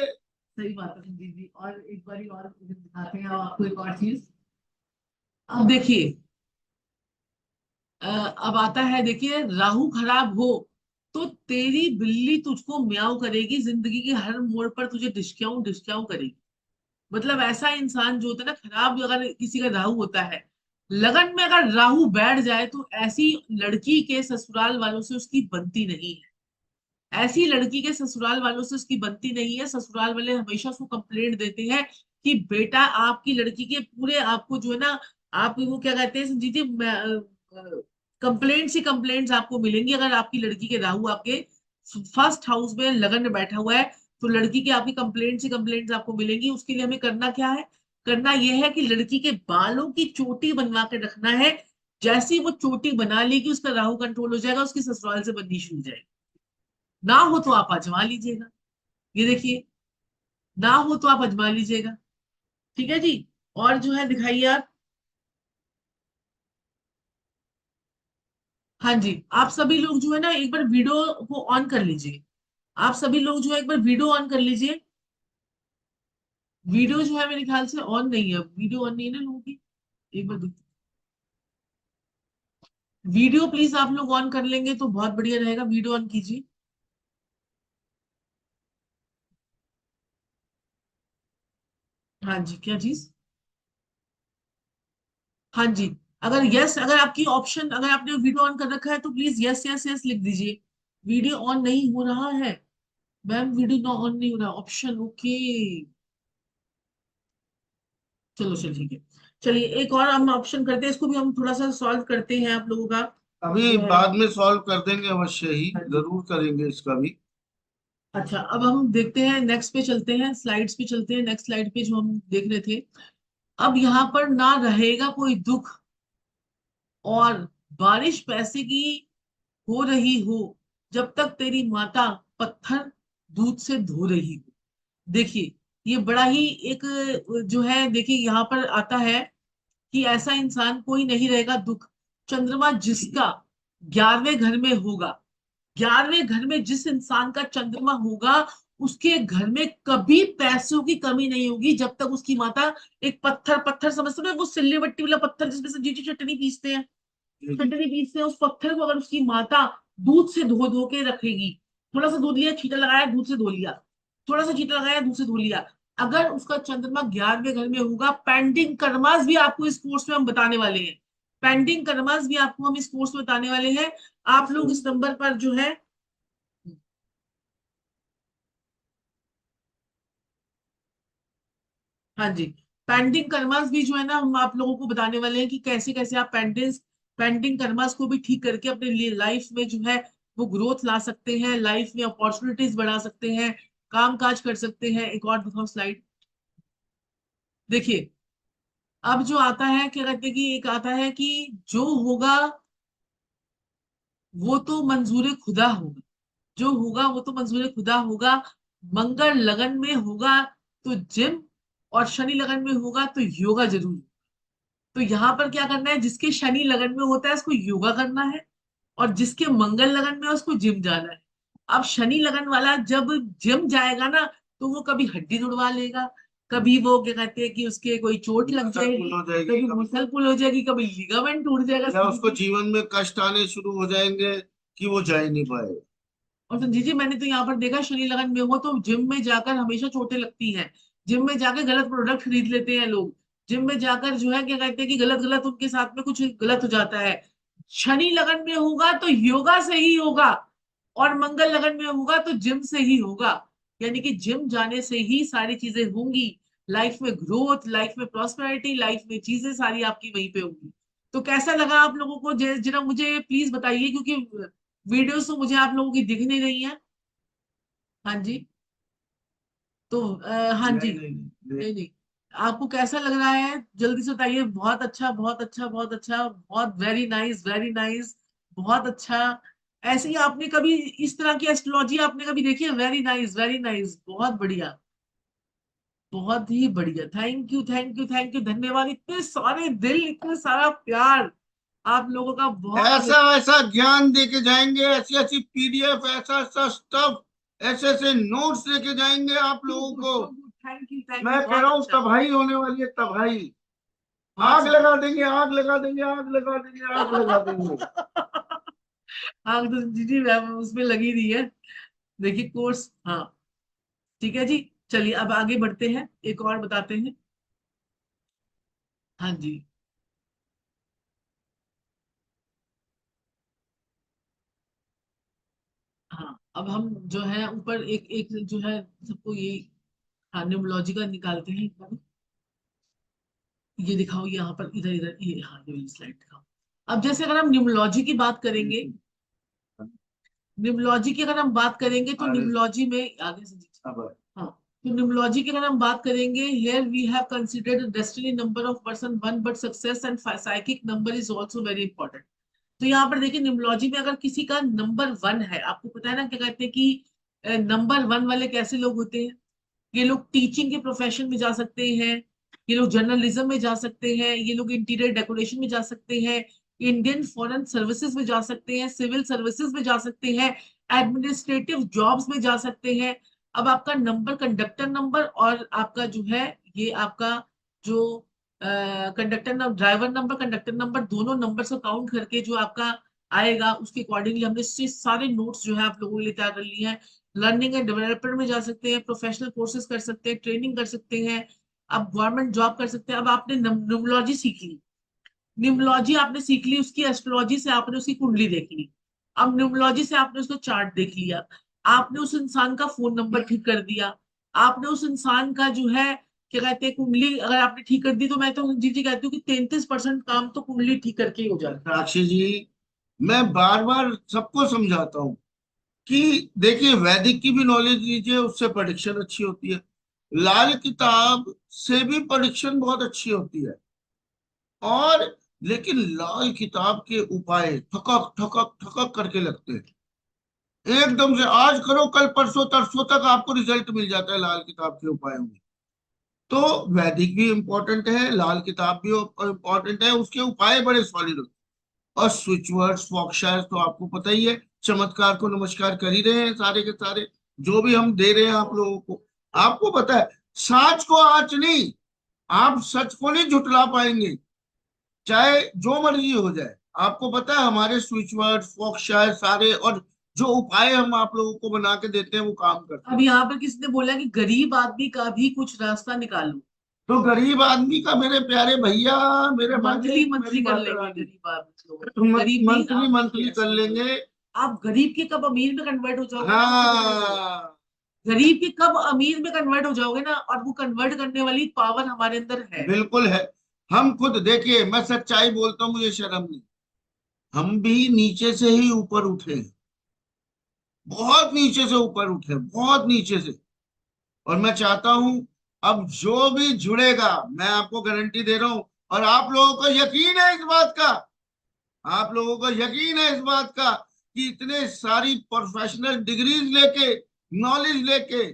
सही बात है संजीव जी। और एक बारी और दिखाते हैं आपको एक और चीज। अब देखिए, अब आता है, देखिए राहु खराब हो तो तेरी बिल्ली तुझको म्याऊं करेगी, जिंदगी के हर मोड़ पर तुझे डिस्क्याऊं डिस्क्याऊं करेगी। मतलब ऐसा इंसान जो होता है ना खराब, अगर किसी का राहु होता है, लगन में अगर राहु बैठ जाए तो ऐसी लड़की के ससुराल वालों से उसकी बनती नहीं है। ऐसी लड़की के ससुराल वालों से उसकी बनती नहीं है। ससुराल वाले हमेशा उसको कंप्लेंट देते हैं कि बेटा आपकी लड़की के पूरे आपको जो है ना, आप वो क्या कहते हैं संजीत जी, कंप्लेंट्स ही कंप्लेंट्स आपको मिलेंगी अगर आपकी लड़की के राहु आपके फर्स्ट हाउस में लगन में बैठा हुआ है। तो लड़की की आपकी कंप्लेंट्स ही कंप्लेंट्स आपको मिलेंगी। उसके लिए हमें करना क्या है? करना यह है कि लड़की के बालों की चोटी बनवा के रखना है। जैसी वो चोटी बना लेगी उसका राहु कंट्रोल हो जाएगा, उसकी ससुराल से बननी शुरू हो जाएगी। ना हो तो आप आजमा लीजिएगा। ये देखिए, ना हो तो आप आजमा लीजिएगा। ठीक है जी। और जो है दिखाइए आप। हाँ जी, आप सभी लोग जो है ना एक बार वीडियो को ऑन कर लीजिए। आप सभी लोग जो है एक बार वीडियो ऑन कर लीजिए। वीडियो जो है मेरे ख्याल से ऑन नहीं है, वीडियो ऑन नहीं है ना लोगों की। एक बार वीडियो प्लीज आप लोग ऑन कर लेंगे तो बहुत बढ़िया रहेगा, वीडियो ऑन कीजिए। हाँ जी, क्या चीज? हाँ जी, अगर यस, अगर आपकी ऑप्शन, अगर आपने वीडियो ऑन कर रखा है तो प्लीज यस यस यस लिख दीजिए। वीडियो ऑन नहीं हो रहा है मैम, वीडियो ऑन नहीं हो रहा, ऑप्शन ओके। चलो चलो ठीक है। चलिए एक और हम ऑप्शन करते हैं, इसको भी हम थोड़ा सा सॉल्व करते हैं आप लोगों का अभी जो है। बाद में सॉल्व कर देंगे, अवश्य ही हाँ जी। जरूर करेंगे इसका भी। अच्छा अब हम देखते हैं, नेक्स्ट पे चलते हैं, स्लाइड्स पे चलते हैं, नेक्स्ट स्लाइड पे जो हम देख रहे थे। अब यहाँ पर ना रहेगा कोई दुख, और बारिश पैसे की हो रही हो, जब तक तेरी माता पत्थर दूध से धो रही हो। देखिए ये बड़ा ही एक जो है, देखिए यहाँ पर आता है कि ऐसा इंसान कोई नहीं रहेगा दुख, चंद्रमा जिसका 11वें घर में होगा। 11वें घर में जिस इंसान का चंद्रमा होगा, उसके घर में कभी पैसों की कमी नहीं होगी, जब तक उसकी माता एक पत्थर, पत्थर समझते हो वो सिल्ली बट्टी वाला पत्थर जिसमें से जी चटनी पीसते हैं, जी जी। चटनी पीसते हैं, उस पत्थर को अगर उसकी माता दूध से धो धो के रखेगी, थोड़ा सा दूध लिया, छींटा लगाया, दूध से धो लिया, थोड़ा सा छींटा लगाया, दूध से धो लिया, अगर उसका चंद्रमा 11वें घर में होगा, पेंडिंग कर्मास भी आपको इस कोर्स में हम बताने वाले हैं, पेंडिंग कर्मास भी आपको हम इस कोर्स में बताने वाले हैं। आप लोग इस नंबर पर जो है, हाँ जी, पेंडिंग कर्मास भी जो है ना, हम आप लोगों को बताने वाले हैं कि कैसे कैसे आप पेंडिंग कर्मास को भी ठीक करके अपने लिए लाइफ में जो है वो ग्रोथ ला सकते हैं, लाइफ में अपॉर्चुनिटीज बढ़ा सकते हैं, काम काज कर सकते हैं। एक और दिखाओ स्लाइड। देखिए अब जो आता है, क्या कहते हैं कि एक आता है कि जो होगा वो तो मंजूर खुदा होगा, जो होगा वो तो मंजूर खुदा होगा। मंगल लगन में होगा तो जिम, और शनि लगन में होगा तो योगा जरूर। तो यहाँ पर क्या करना है, जिसके शनि लगन में होता है उसको योगा करना है, और जिसके मंगल लगन में है उसको जिम जाना है। अब शनि लगन वाला जब जिम जाएगा ना, तो वो कभी हड्डी तुड़वा लेगा, कभी वो क्या कहते हैं कि उसके कोई चोट लग मसल जाएगी, पुल हो जाएगी, कभी कभी मसल पुल हो जाएगी, कभी लिगामेंट टूट जाएगा या समझ उसको लीजिए। जीवन में कष्ट आने शुरू हो जाएंगे कि वो जा ही नहीं पाएगा। और संजीव जी मैंने तो यहाँ पर देखा, शनि लगन में हो तो जिम में जाकर हमेशा चोटें लगती हैं, जिम में जाकर गलत प्रोडक्ट खरीद लेते हैं लोग, जिम में जाकर जो है क्या कहते हैं कि गलत गलत उनके साथ में कुछ गलत हो जाता है। शनि लगन में होगा तो योगा से ही होगा, और मंगल लगन में होगा तो जिम से ही होगा। यानी कि जिम जाने से ही सारी चीजें होंगी, लाइफ में ग्रोथ, लाइफ में प्रॉस्पेरिटी, लाइफ में चीजें सारी आपकी वहीं पे होंगी। तो कैसा लगा आप लोगों को, जरा मुझे प्लीज बताइए, क्योंकि वीडियोस तो मुझे आप लोगों की दिख नहीं रही है। हाँ जी। तो हाँ जी। नहीं नहीं नहीं। नहीं नहीं, आपको कैसा लग रहा है जल्दी से बताइए। बहुत अच्छा, बहुत अच्छा, बहुत अच्छा, बहुत वेरी नाइस, वेरी नाइस, बहुत अच्छा। ऐसे ही आपने कभी इस तरह की एस्ट्रोलॉजी आपने कभी देखी है? वेरी नाइस, वेरी नाइस, बहुत बढ़िया, बहुत ही बढ़िया। Thank you, thank you, thank you, धन्यवाद, इतने सारे दिल, इतने सारा प्यार आप लोगों का, बहुत ही ऐसा ऐसा ज्ञान दे के जाएंगे, ऐसी ऐसी पीडीएफ, ऐसा ऐसा स्टफ, ऐसे ऐसे नोट्स लेके जाएंगे आप सो लोगों गुड, को। सो गुड, थैंक यू, मैं कह बहुत रहा हूँ अच्छा, तबाही होने वाली है, तबाही। बहुत आग सुंदर। लगा देंगे, आग लगा देंगे, आग लगा देंगे, आग लगा देंगे। आग तो जी जी मैम उसमें लगी रही है। देखिए कोर्स, हाँ ठीक है जी। चलिए अब आगे बढ़ते हैं, एक और बताते हैं। हाँ जी। हाँ अब हम जो है ऊपर एक एक जो है सबको ये, हाँ न्यूमोलॉजी का निकालते हैं एक बार। ये दिखाओ यहाँ पर, इधर इधर ये, हाँ ये स्लाइड दिखाओ। अब जैसे अगर हम न्यूमोलॉजी की बात करेंगे, न्यूमोलॉजी की अगर हम बात करेंगे तो आगे न्यूमोलॉजी में आगे से, अब हाँ, तो न्यूमरोलॉजी की अगर हम बात करेंगे, here we have considered destiny number of person one, but success and psychic number is also very important. तो यहाँ पर देखिए न्यूमरोलॉजी में अगर किसी का नंबर वन है, आपको पता है ना क्या कहते हैं कि नंबर वन वाले कैसे लोग होते हैं, ये लोग टीचिंग के प्रोफेशन में जा सकते हैं, ये लोग जर्नलिज्म में जा सकते हैं, ये लोग इंटीरियर डेकोरेशन में जा सकते हैं, इंडियन फॉरेन सर्विसेज में जा सकते हैं, सिविल सर्विसेज में जा सकते हैं, एडमिनिस्ट्रेटिव जॉब्स में जा सकते हैं। अब आपका नंबर, कंडक्टर नंबर, और आपका जो है ये आपका जो conductor number, driver number, conductor number, दोनों नंबर से काउंट करके जो आपका आएगा, उसके अकॉर्डिंगली हमने सारे नोट्स जो है आप लोगों के लिए तैयार कर लिए हैं। लर्निंग एंड डेवलपमेंट में जा सकते हैं, प्रोफेशनल कोर्सेज कर सकते हैं, ट्रेनिंग कर सकते हैं, आप गवर्नमेंट जॉब कर सकते हैं। अब आपने न्यूमरोलॉजी सीख ली, न्यूमरोलॉजी आपने सीख ली, उसकी एस्ट्रोलॉजी से आपने उसकी कुंडली देख ली, अब न्यूमरोलॉजी से आपने उसका चार्ट देख लिया, आपने उस इंसान का फोन नंबर ठीक कर दिया, आपने उस इंसान का जो है क्या कहते हैं, कुंडली अगर आपने ठीक कर दी तो मैं तो जी जी कहती हूँ कि 33% काम तो कुंडली ठीक करके ही हो जाता है। साक्षी जी, मैं बार बार सबको समझाता हूँ कि देखिए वैदिक की भी नॉलेज लीजिए, उससे प्रेडिक्शन अच्छी होती है। लाल किताब से भी प्रेडिक्शन बहुत अच्छी होती है। और लेकिन लाल किताब के उपाय ठकक ठकक ठकक करके लगते हैं। एकदम से आज करो, कल परसों तरसों तक आपको रिजल्ट मिल जाता है लाल किताब के उपायों में। तो वैदिक भी इम्पोर्टेंट है, लाल किताब भी इम्पोर्टेंट है, उसके उपाय बड़े सॉलिड होते हैं। और स्विच वर्ड्स फॉक्शायर तो आपको पता ही है, चमत्कार को नमस्कार कर ही रहे हैं सारे के सारे, जो भी हम दे रहे हैं आप लोगों को। आपको पता है, सांच को आंच नहीं, आप सच को नहीं झुटला पाएंगे, चाहे जो मर्जी हो जाए। आपको पता है हमारे स्विच वर्ड फॉक्शायर सारे और जो उपाय हम आप लोगों को बना के देते हैं वो काम करते अब हैं। यहाँ पर किसी ने बोला कि गरीब आदमी का भी कुछ रास्ता निकालो। तो गरीब आदमी का मेरे प्यारे भैया, मेरे भाई, मंथली मेरी मंथली कर माता लेंगे रानी, गरीब आदमी लोगों को, गरीब नहीं, मंथली आप देखिए मंथली कर ऐसे नहीं बोलो। लेंगे। आप गरीब के कब अमीर में कन्वर्ट हो जाओगे ना, खुद बोलो। हाँ, गरीब के कब अमीर में कन्वर्ट हो जाओगे ना, और वो कन्वर्ट करने वाली पावर हमारे अंदर है। बिल्कुल है। हम खुद देखिए, मैं सच्चाई बोलता हूँ, मुझे शर्म नहीं, हम भी नीचे से ही ऊपर उठे हैं। बहुत नीचे से ऊपर उठे, बहुत नीचे से। और मैं चाहता हूं, अब जो भी जुड़ेगा, मैं आपको गारंटी दे रहा हूं, और आप लोगों को यकीन है इस बात का, आप लोगों को यकीन है इस बात का कि इतने सारी प्रोफेशनल डिग्रीज लेके, नॉलेज लेके,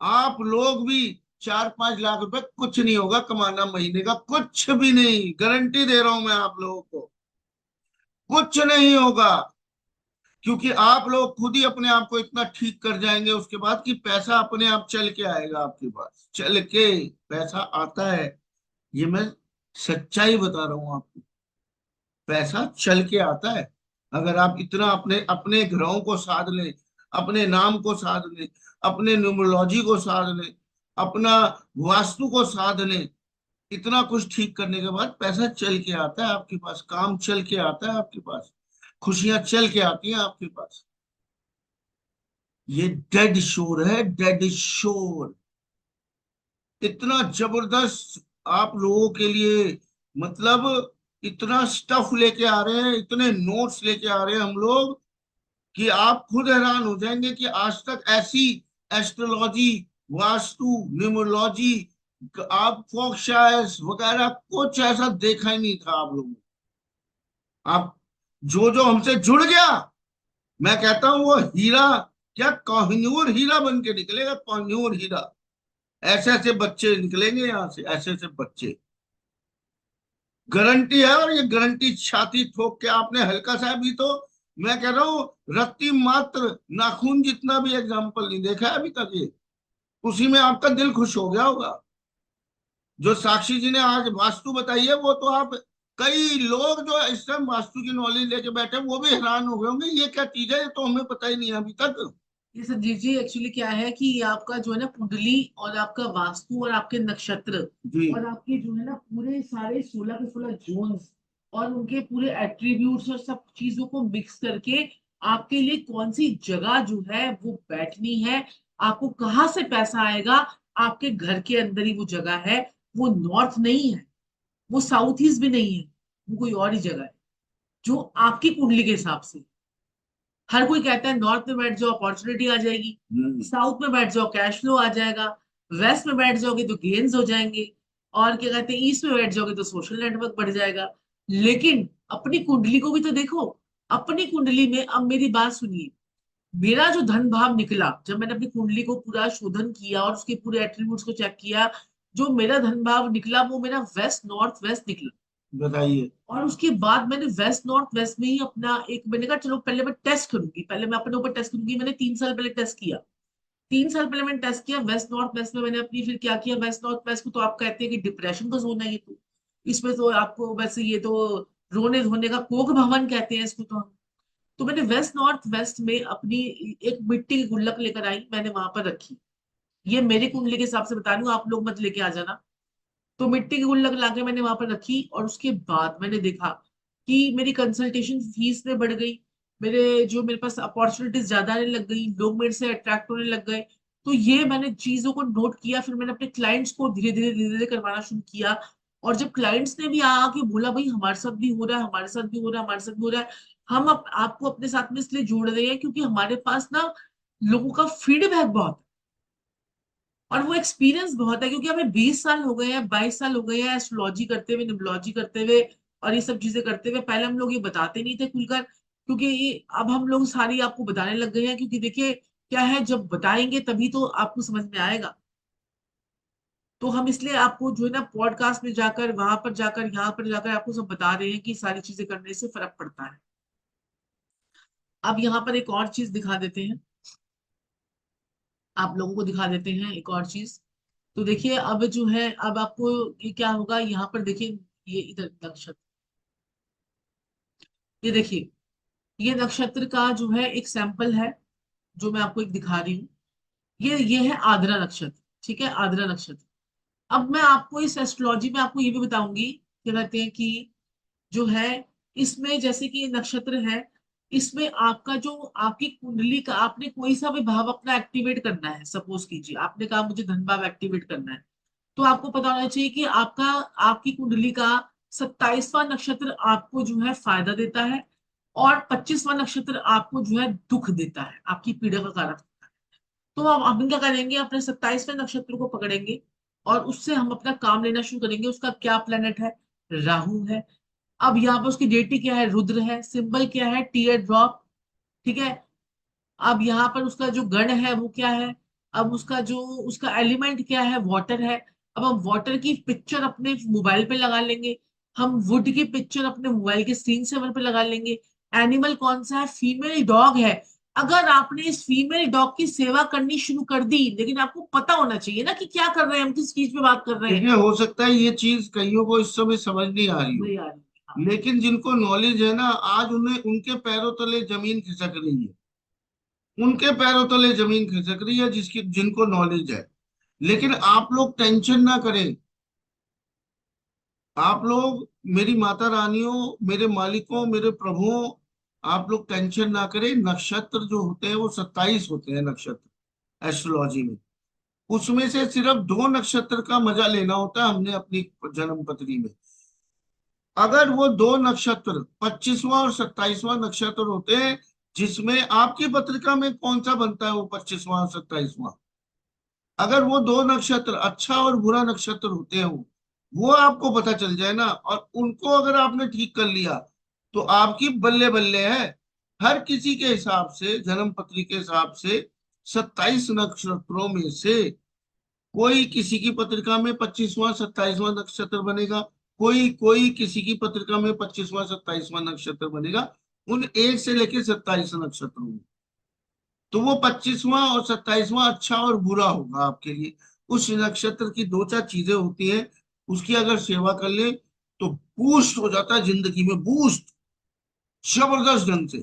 आप लोग भी 4-5 लाख रुपए कुछ नहीं होगा कमाना महीने का, कुछ भी नहीं, गारंटी दे रहा हूं मैं आप लोगों को, कुछ नहीं होगा। क्योंकि आप लोग खुद ही अपने आप को इतना ठीक कर जाएंगे उसके बाद कि पैसा अपने आप चल के आएगा आपके पास, चल के पैसा आता है। ये मैं सच्चाई बता रहा हूं आपको, पैसा चल के आता है। अगर आप इतना अपने अपने ग्रहों को साध लें, अपने नाम को साध लें, अपने न्यूमरोलॉजी को साध लें, अपना वास्तु को साध लें, इतना कुछ ठीक करने के बाद पैसा चल के आता है आपके पास, काम चल के आता है आपके पास, खुशियां चल के आती हैं आपके पास। ये डेड श्योर है, डेड श्योर। इतना जबरदस्त आप लोगों के लिए, मतलब इतना स्टफ लेके आ रहे हैं, इतने नोट्स लेके आ रहे हैं हम लोग, कि आप खुद हैरान हो जाएंगे कि आज तक ऐसी एस्ट्रोलॉजी, वास्तु, न्यूमरोलॉजी, आप फोक्साइज वगैरह कुछ ऐसा देखा ही नहीं था आप लोगों ने। आप जो जो हमसे जुड़ गया, मैं कहता हूं वो हीरा, क्या कोहिनूर हीरा बन के निकलेगा, कोहिनूर हीरा। ऐसे ऐसे बच्चे निकलेंगे यहाँ से, ऐसे ऐसे बच्चे, गारंटी है। और ये गारंटी छाती ठोक के, आपने हल्का सा भी तो, मैं कह रहा हूँ रत्ती मात्र नाखून जितना भी एग्जाम्पल नहीं देखा है अभी तक, ये उसी में आपका दिल खुश हो गया होगा। जो साक्षी जी ने आज वास्तु बताई है, वो तो आप, कई लोग जो इस टाइम वास्तु की नॉलेज लेके बैठे हैं, वो भी हैरान हो गए होंगे, ये क्या चीज है, ये तो हमें पता ही नहीं है अभी तक। ये संजीव जी एक्चुअली क्या है कि आपका जो है ना कुंडली, और आपका वास्तु, और आपके नक्षत्र, जी, और आपके जो है ना पूरे सारे 16 के 16 जोन्स, और उनके पूरे एट्रीब्यूट्स और सब चीजों को मिक्स करके आपके लिए कौन सी जगह जो है वो बैठनी है, आपको कहाँ से पैसा आएगा, आपके घर के अंदर ही वो जगह है। वो नॉर्थ नहीं है, वो साउथ ईस्ट भी नहीं है, वो कोई और ही जगह है जो आपकी कुंडली के हिसाब से। हर कोई कहता है नॉर्थ में बैठ जाओ अपॉर्चुनिटी आ जाएगी, साउथ में बैठ जाओ कैश फ्लो आ जाएगा, वेस्ट में बैठ जाओगे तो गेन्स हो जाएंगे, और क्या कहते हैं ईस्ट में बैठ जाओगे तो सोशल नेटवर्क बढ़ जाएगा। लेकिन अपनी कुंडली को भी तो देखो। अपनी कुंडली में अब मेरी बात सुनिए, मेरा जो धन भाव निकला जब मैंने अपनी कुंडली को पूरा शोधन किया और उसके पूरे एट्रीब्यूट्स को चेक किया, जो मेरा धन भाव निकला वो मेरा वेस्ट नॉर्थ वेस्ट निकला। बताइए। और उसके बाद मैंने वेस्ट नॉर्थ वेस्ट में ही अपना एक, मैंने कहा चलो पहले मैं टेस्ट करूंगी, पहले मैं अपने ऊपर टेस्ट करूंगी। मैंने 3 साल पहले टेस्ट किया, 3 साल पहले मैंने टेस्ट किया वेस्ट नॉर्थ वेस्ट में। मैंने अपनी फिर क्या किया, वेस्ट नॉर्थ वेस्ट को तो आप कहते हैं कि डिप्रेशन का जोन है ये तो, इसमें तो आपको वैसे ये तो रोने धोने का कोक भवन कहते हैं इसको तो हम। तो मैंने वेस्ट नॉर्थ वेस्ट में अपनी एक मिट्टी की गुल्लक लेकर आई, मैंने वहां पर रखी। ये मेरे कुंडली के हिसाब से बता रही हूँ, आप लोग मत लेके आ जाना। तो मिट्टी की गुल्लक लाके मैंने वहां पर रखी, और उसके बाद मैंने देखा कि मेरी कंसल्टेशन फीस में बढ़ गई, मेरे पास अपॉर्चुनिटीज ज्यादा आने लग गई, लोग मेरे से अट्रैक्ट होने लग गए। तो ये मैंने चीजों को नोट किया, फिर मैंने अपने क्लाइंट्स को धीरे धीरे करवाना शुरू किया। और जब क्लाइंट्स ने भी आके बोला भाई हमारे साथ भी हो रहा है, हमारे साथ भी हो रहा है, हमारे साथ भी हो रहा है, हम आपको अपने साथ में इसलिए जोड़ रहे हैं क्योंकि हमारे पास ना लोगों का फीडबैक बहुत, और वो एक्सपीरियंस बहुत है, क्योंकि हमें 20 साल हो गए हैं, 22 साल हो गए हैं एस्ट्रोलॉजी करते हुए, न्यूमरोलॉजी करते हुए, और ये सब चीजें करते हुए। पहले हम लोग ये बताते नहीं थे खुलकर, क्योंकि अब हम लोग सारी आपको बताने लग गए हैं, क्योंकि देखिए क्या है, जब बताएंगे तभी तो आपको समझ में आएगा। तो हम इसलिए आपको जो है ना पॉडकास्ट में जाकर, वहां पर जाकर, यहाँ पर जाकर आपको सब बता रहे हैं कि सारी चीजें करने से फर्क पड़ता है। अब यहाँ पर एक और चीज दिखा देते हैं, आप लोगों को दिखा देते हैं एक और चीज। तो देखिए अब जो है, अब आपको ये क्या होगा, यहाँ पर देखिए, ये इधर नक्षत्र, ये देखिए, ये नक्षत्र का जो है एक सैंपल है, जो मैं आपको एक दिखा रही हूँ। ये है आद्रा नक्षत्र, ठीक है, आद्रा नक्षत्र। अब मैं आपको इस एस्ट्रोलॉजी में आपको ये भी बताऊंगी, क्या कहते हैं कि जो है, इसमें जैसे कि ये नक्षत्र है, इसमें आपका जो, आपकी कुंडली का, आपने कोई सा भी भाव अपना एक्टिवेट करना है, सपोज कीजिए आपने कहा मुझे धन भाव एक्टिवेट करना है, तो आपको पता होना चाहिए कि आपका, आपकी कुंडली का 27वां नक्षत्र आपको जो है फायदा देता है, और 25वां नक्षत्र आपको जो है दुख देता है, आपकी पीड़ा का कारक। तो हम क्या करेंगे, अपने 27वें नक्षत्र को पकड़ेंगे और उससे हम अपना काम लेना शुरू करेंगे। उसका क्या प्लेनेट है, राहु है। अब यहाँ पर उसकी डेटी क्या है, रुद्र है, सिंबल क्या है, टीयर ड्रॉप, ठीक है। अब यहाँ पर उसका जो गण है वो क्या है, अब उसका जो, उसका एलिमेंट क्या है, वाटर है। अब हम वाटर की पिक्चर अपने मोबाइल पे लगा लेंगे, हम वुड की पिक्चर अपने मोबाइल के स्क्रीन सेवर पे लगा लेंगे। एनिमल कौन सा है, फीमेल डॉग है। अगर आपने इस फीमेल डॉग की सेवा करनी शुरू कर दी, लेकिन आपको पता होना चाहिए ना कि क्या कर रहे हैं हम, किस चीज पे बात कर रहे हैं। देखिए, हो सकता है ये चीज कईयों को इस समय समझ नहीं आ रही हो, नहीं यार, हाँ, लेकिन जिनको नॉलेज है ना, आज उन्हें उनके पैरों तले जमीन खिसक रही है। उनके पैरों तले जमीन खिसक रही है जिसकी, जिनको नॉलेज है। लेकिन आप लोग टेंशन ना करें। आप लोग, मेरी माता रानियों, मेरे मालिकों, मेरे प्रभुओं, आप लोग टेंशन ना करें। नक्षत्र जो होते हैं वो 27 होते हैं नक्षत्र एस्ट्रोलॉजी में। उसमें से सिर्फ 2 नक्षत्र का मजा लेना होता है हमने अपनी जन्म पत्री में। अगर वो 2 नक्षत्र 25वां और 27वां नक्षत्र होते हैं, जिसमें आपकी पत्रिका में कौन सा बनता है वो 25वां और 27वां, अगर वो 2 नक्षत्र अच्छा और बुरा नक्षत्र होते हो, वो आपको पता चल जाए ना, और उनको अगर आपने ठीक कर लिया, तो आपकी बल्ले बल्ले है। हर किसी के हिसाब से, जन्म पत्री के हिसाब से, 27 नक्षत्रों में से कोई किसी की पत्रिका में 25वां 27वां नक्षत्र बनेगा, कोई कोई किसी की पत्रिका में 25वां 27वां नक्षत्र बनेगा। उन 1 से लेकर 27 नक्षत्रों में, तो वो 25वां और 27वां अच्छा और बुरा होगा आपके लिए। उस नक्षत्र की 2 4 चीजें होती हैं, उसकी अगर सेवा कर ले तो बूस्ट हो जाता है जिंदगी में, बूस्ट, जबरदस्त ढंग से।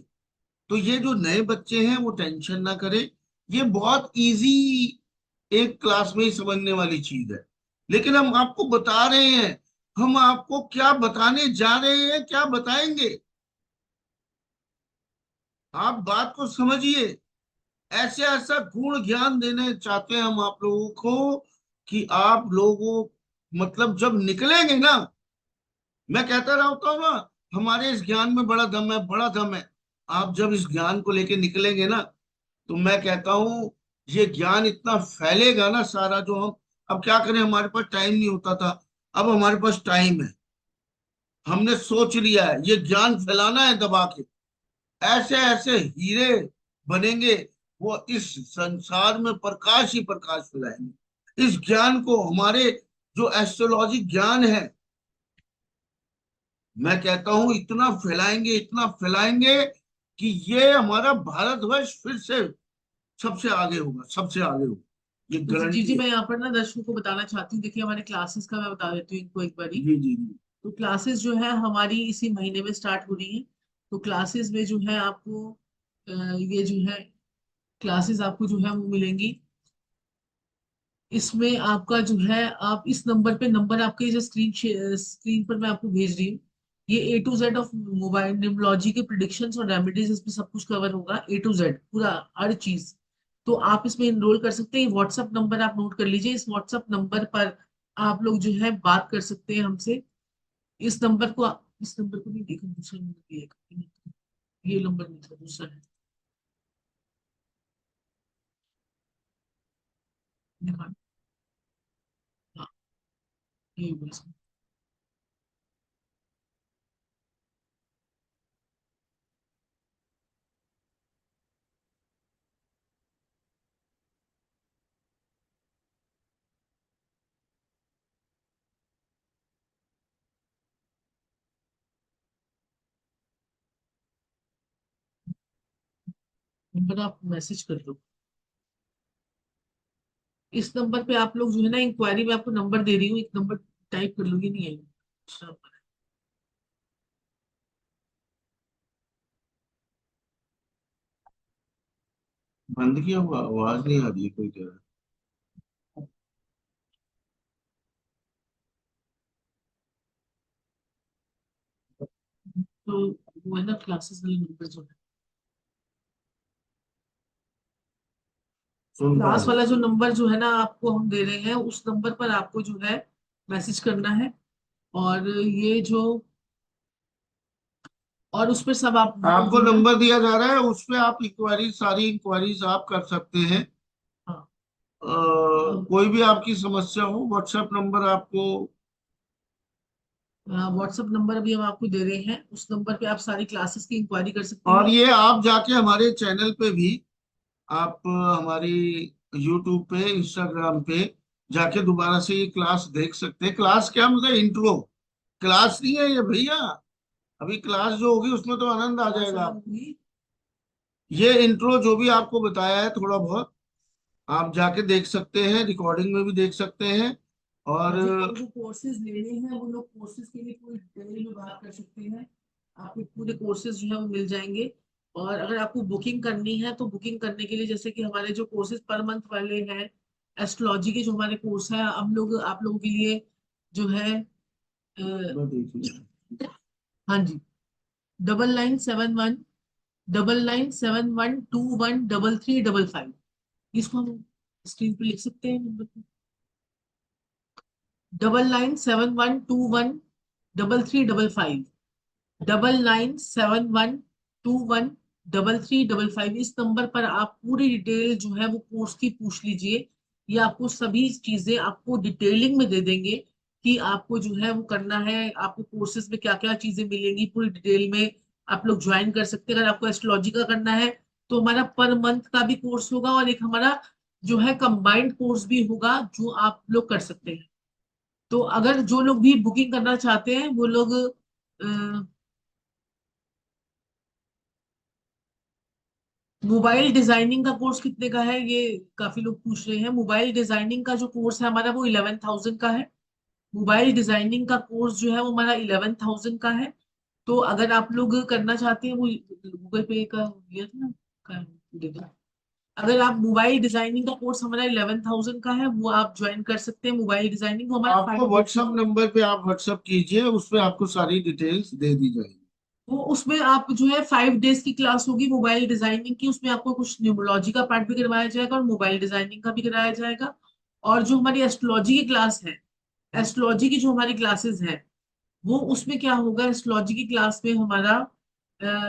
तो ये जो नए बच्चे हैं वो टेंशन ना करें। ये बहुत इजी, एक क्लास में ही समझने वाली चीज है। लेकिन हम आपको बता रहे हैं, हम आपको क्या बताने जा रहे हैं, क्या बताएंगे, आप बात को समझिए। ऐसे ऐसा गुण ज्ञान देने चाहते हैं हम आप लोगों को कि आप लोगों, मतलब जब निकलेंगे ना, मैं कहता रहा होता हूँ ना, हमारे इस ज्ञान में बड़ा दम है, बड़ा दम है। आप जब इस ज्ञान को लेके निकलेंगे ना, तो मैं कहता हूँ ये ज्ञान इतना फैलेगा ना सारा, जो हम, अब क्या करें, हमारे पास टाइम नहीं होता था, अब हमारे पास टाइम है। हमने सोच लिया है ये ज्ञान फैलाना है दबा के। ऐसे ऐसे हीरे बनेंगे, वो इस संसार में प्रकाश ही प्रकाश फैलाएंगे। इस ज्ञान को, हमारे जो एस्ट्रोलॉजी ज्ञान है, मैं कहता हूं इतना फैलाएंगे, इतना फैलाएंगे कि ये हमारा भारतवर्ष फिर से सबसे आगे होगा, सबसे आगे होगा, ये तो जी गारंटी जी, है। मैं यहाँ पर ना दर्शकों को बताना चाहती हूँ, देखिए हमारे क्लासेस का मैं बता देती हूँ इनको एक बारी। जी जी जी। तो क्लासेस जो है हमारी इसी महीने में स्टार्ट हो रही है। तो क्लासेस में जो है आपको ये जो है क्लासेस आपको जो है वो मिलेंगी। इसमें आपका जो है, आप इस नंबर पे, नंबर आपके जो स्क्रीन पर मैं आपको भेज रही हूँ, ये A to Z of mobile numerology के प्रिडिक्शंस और रेमेडीज, इसमें सब कुछ कवर होगा, A to Z पूरा हर चीज। तो आप इसमें इनरोल कर सकते हैं। व्हाट्सएप नंबर आप नोट कर लीजिए, इस व्हाट्सएप नंबर पर आप लोग जो है बात कर सकते हैं हमसे। इस नंबर को नहीं देखो, दूसरा नंबर दिया है। ये नंबर नहीं था, दूसरा है। दिखा- हाँ, ये बस। नंबर आप मैसेज कर दो। इस नंबर पे आप लोग जो है ना, इंक्वायरी में आपको नंबर दे रही हूँ, एक नंबर टाइप कर लोगे, नहीं आएगा। अच्छा, बंद किया हुआ, आवाज नहीं आ रही है, कोई कह रहा तो वो है ना क्लासेस वाले नंबर जो है, है। सुन पा क्लास रहे वाला हैं। जो नंबर जो है ना आपको हम दे रहे हैं, उस नंबर पर आपको जो है मैसेज करना है। और ये जो, और उस पर सब आप लोग आपको जो है। नंबर दिया जा रहा है, उस पे आप इंक्वायरी, सारी इंक्वायरीज आप कर सकते हैं। हाँ, कोई भी आपकी समस्या हो, व्हाट्सएप नंबर आपको। व्हाट्सएप नंबर अभी हम आपको दे रहे हैं, उस नंबर पे आप सारी क्लासेस की इंक्वायरी कर सकते और हैं। ये आप जाके हमारे चैनल पे भी, आप हमारी यूट्यूब पे, इंस्टाग्राम पे जाके दोबारा से ये क्लास देख सकते हैं। क्लास क्या मतलब, इंट्रो क्लास नहीं है ये भैया। अभी क्लास जो होगी उसमें तो आनंद आ क्लास जाएगा अलग आपको। होगी। ये इंट्रो जो भी आपको बताया है थोड़ा बहुत, आप जाके देख सकते हैं, रिकॉर्डिंग में भी देख सकते हैं। और और जो लोग जो कोर्सेज ले रहे हैं, वो लोग कोर्सेज के लिए पूरी डिटेल में बात कर सकते हैं। आपको पूरे कोर्सेज जो है वो मिल जाएंगे। और अगर आपको बुकिंग करनी है, तो बुकिंग करने के लिए जैसे कि हमारे जो कोर्सेज पर मंथ वाले हैं, एस्ट्रोलॉजी के जो हमारे कोर्स है, हम लोग आप लोगों के लिए जो है मैं देख लिया। हाँ जी, 9971 इसको हम स्क्रीन पे लिख सकते हैं नंबर को। 9971213355। 9971213355, इस नंबर पर आप पूरी डिटेल जो है वो कोर्स की पूछ लीजिए। ये आपको सभी चीजें आपको डिटेलिंग में दे देंगे कि आपको जो है वो करना है, आपको कोर्सेज में क्या क्या चीजें मिलेंगी, पूरी डिटेल में आप लोग ज्वाइन कर सकते हैं। अगर आपको एस्ट्रोलॉजी का करना है, तो हमारा पर मंथ का भी कोर्स होगा, और एक हमारा जो है कंबाइंड कोर्स भी होगा, जो आप लोग कर सकते हैं। तो अगर जो लोग भी बुकिंग करना चाहते हैं, वो लोग मोबाइल डिजाइनिंग का कोर्स कितने का है, ये काफी लोग पूछ रहे हैं। मोबाइल डिजाइनिंग का जो कोर्स है हमारा, वो 11,000 का है। मोबाइल डिजाइनिंग का कोर्स जो है वो हमारा 11,000 का है। तो अगर आप लोग करना चाहते हैं, वो गूगल पे का दिया था ना, दे दो। अगर आप मोबाइल डिजाइनिंग का कोर्स हमारा 11,000 का है, वो आप ज्वाइन कर सकते हैं। मोबाइल डिजाइनिंग वो हमारा आपको 5 डेज का। व्हाट्सएप नंबर पे आप व्हाट्सएप कीजिए, उस पे आपको सारी डिटेल्स दे दी जाएगी। वो उसमें आप जो है 5 डेज की क्लास होगी मोबाइल डिजाइनिंग की। उसमें आपको कुछ न्यूमरोलॉजी का पार्ट भी करवाया जाएगा, और मोबाइल डिजाइनिंग का भी कराया जाएगा। और जो हमारी एस्ट्रोलॉजी की क्लास है, एस्ट्रोलॉजी की जो हमारी क्लासेस हैं, वो उसमें क्या होगा, एस्ट्रोलॉजी की क्लास में हमारा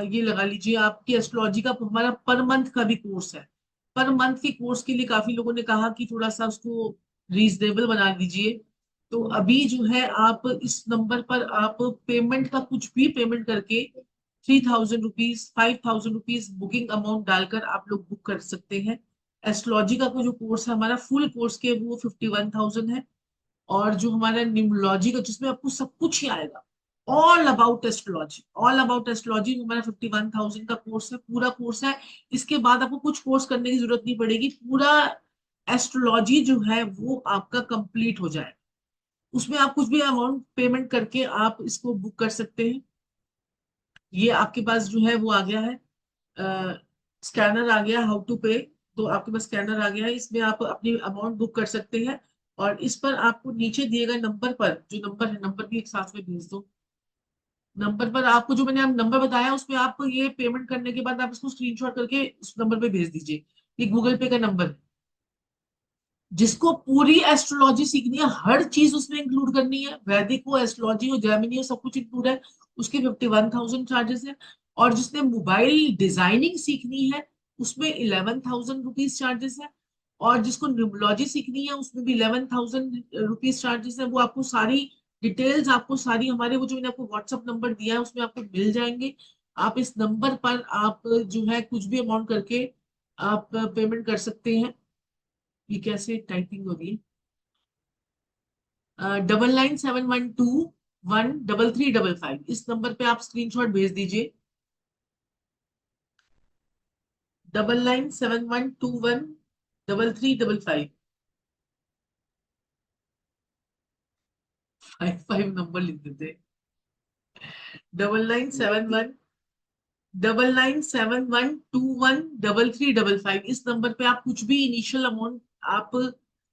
ये लगा लीजिए आपकी एस्ट्रोलॉजी का हमारा पर मंथ का भी कोर्स है। पर मंथ के कोर्स के लिए काफी लोगों ने कहा कि थोड़ा सा उसको रीजनेबल बना दीजिए। तो अभी जो है आप इस नंबर पर आप पेमेंट का कुछ भी पेमेंट करके 3,000 रुपीज, 5,000 रुपीज बुकिंग अमाउंट डालकर आप लोग बुक कर सकते हैं। एस्ट्रोलॉजी का जो कोर्स है हमारा फुल कोर्स के, वो 51,000 है। और जो हमारा न्यूमरोलॉजी का, जिसमें आपको सब कुछ ही आएगा, ऑल अबाउट एस्ट्रोलॉजी हमारा 51,000 का कोर्स है, पूरा कोर्स है। इसके बाद आपको कुछ कोर्स करने की जरूरत नहीं पड़ेगी, पूरा एस्ट्रोलॉजी जो है वो आपका कंप्लीट हो जाए। उसमें आप कुछ भी अमाउंट पेमेंट करके आप इसको बुक कर सकते हैं। ये आपके पास जो है वो आ गया है, स्कैनर आ गया, हाउ टू पे। तो आपके पास स्कैनर आ गया है, इसमें आप अपनी अमाउंट बुक कर सकते हैं। और इस पर आपको नीचे दिए गए नंबर पर, जो नंबर है, नंबर भी एक साथ में भेज दो। नंबर पर आपको जो मैंने नंबर बताया, उसमें आप ये पेमेंट करने के बाद आप इसको स्क्रीनशॉट करके उस नंबर पे भेज दीजिए। ये गूगल पे का नंबर है। जिसको पूरी एस्ट्रोलॉजी सीखनी है, हर चीज उसमें इंक्लूड करनी है, वैदिक हो, एस्ट्रोलॉजी हो, जेमिनी हो, सब कुछ इंक्लूड है, उसके 51,000 चार्जेस है। और जिसने मोबाइल डिजाइनिंग सीखनी है उसमें 11,000 रुपीज चार्जेस है। और जिसको न्यूमरोलॉजी सीखनी है उसमें भी 11,000 रुपीज चार्जेस है। वो आपको सारी डिटेल्स, आपको सारी हमारे वो जो मैंने आपको व्हाट्सअप नंबर दिया है उसमें आपको मिल जाएंगे। आप इस नंबर पर आप जो है कुछ भी अमाउंट करके आप पेमेंट कर सकते हैं। ये कैसे टाइपिंग हो रही है? 9971213355, इस नंबर पे आप स्क्रीनशॉट भेज दीजिए। 9971213355। 55 नंबर लिख देते। 9971213355, इस नंबर पे आप कुछ भी इनिशियल अमाउंट आप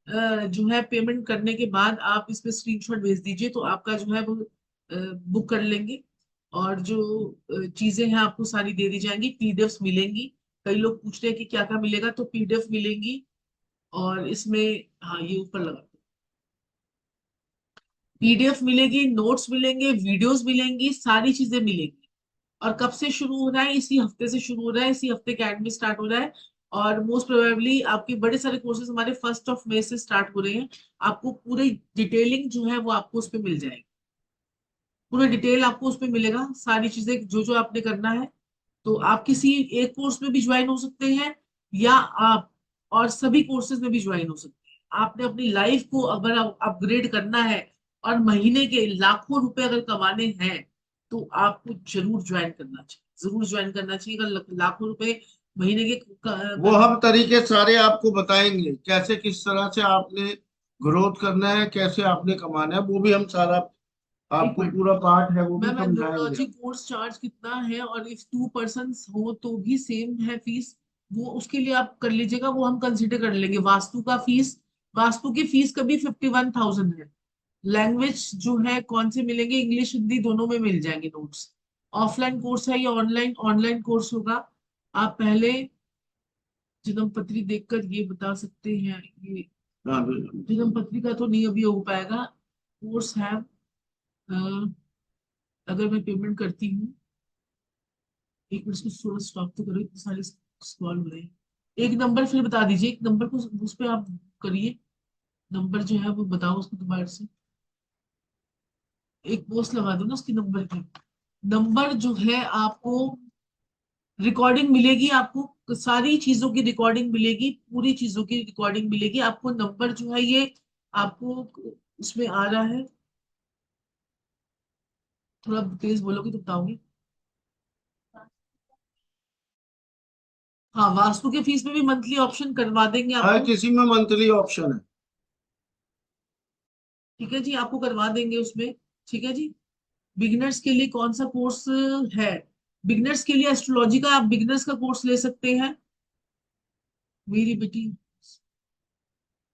जो है पेमेंट करने के बाद आप इस पे स्क्रीनशॉट भेज दीजिए, तो आपका जो है वो बुक कर लेंगे। और जो चीजें हैं आपको सारी दे दी जाएंगी, पीडीएफ मिलेंगी। कई लोग पूछ रहे हैं कि क्या क्या मिलेगा, तो पीडीएफ मिलेंगी। और इसमें, हाँ ये ऊपर लगा, पीडीएफ मिलेगी, नोट्स मिलेंगे, वीडियोस मिलेंगी, सारी चीजें मिलेंगी। और कब से शुरू हो रहा है? इसी हफ्ते से शुरू हो रहा है, इसी हफ्ते अकेडमी स्टार्ट हो रहा है। और मोस्ट प्रोबेबली आपके बड़े सारे कोर्सेज हमारे 1 मई से स्टार्ट हो रहे हैं। आपको पूरी डिटेलिंग जो है वो आपको उस पर मिल जाएगी। पूरा डिटेल आपको उस पर मिलेगा, सारी चीजें जो जो आपने करना है। तो आप किसी एक कोर्स में भी ज्वाइन हो सकते हैं, या आप और सभी कोर्सेज में भी ज्वाइन हो सकते हैं। आपने अपनी लाइफ को अगर अपग्रेड करना है और महीने के लाखों रुपए अगर कमाने हैं, तो आपको जरूर ज्वाइन करना चाहिए, जरूर ज्वाइन करना चाहिए। अगर लाखों रुपए महीने के वो हम तरीके सारे आपको बताएंगे, कैसे किस तरह से आपने ग्रोथ करना है, कैसे आपने कमाना है, वो भी हम सारा एक आपको मिनट पूरा पार्ट है वो भी मैम, समझाएंगे न्यूमरोलॉजी हम। कोर्स चार्ज कितना है? और इफ 2 पर्सन हो तो भी सेम है फीस? वो उसके लिए आप कर लीजिएगा, वो हम कंसिडर कर लेंगे। वास्तु का फीस, वास्तु की फीस कभी 51,000 है। लैंग्वेज जो है कौन से मिलेंगे? इंग्लिश हिंदी दोनों में मिल जाएंगे नोट्स। ऑफलाइन कोर्स है या ऑनलाइन? ऑनलाइन कोर्स होगा। आप पहले जन्म पत्री देखकर ये बता सकते हैं। ये हाँ बिल्कुल। जन्म पत्री का तो नहीं अभी हो पाएगा। कोर्स है, अगर मैं पेमेंट करती हूँ, एक मिनट इसको थोड़ा स्टॉप तो करो, इतने सारे स्क्रॉल हो रहे हैं। एक नंबर फिर बता दीजिए, एक नंबर को उस पे आप करिए। नंबर जो है वो बताओ उसको दोबारा से। एक पोस्ट लगा दो ना उसकी नंबर की। नंबर जो है आपको रिकॉर्डिंग मिलेगी, आपको सारी चीजों की रिकॉर्डिंग मिलेगी, पूरी चीजों की रिकॉर्डिंग मिलेगी आपको। नंबर जो है ये आपको इसमें आ रहा है। थोड़ा तेज बोलोगे तो बताओगे। हाँ, वास्तु के फीस में भी मंथली ऑप्शन करवा देंगे हर आपको। किसी में मंथली ऑप्शन है। ठीक है जी, आपको करवा देंगे उसमें। ठीक है जी। बिगिनर्स के लिए कौन सा कोर्स है? बिगिनर्स के लिए एस्ट्रोलॉजी का आप बिगिनर्स का कोर्स ले सकते हैं। मेरी बेटी,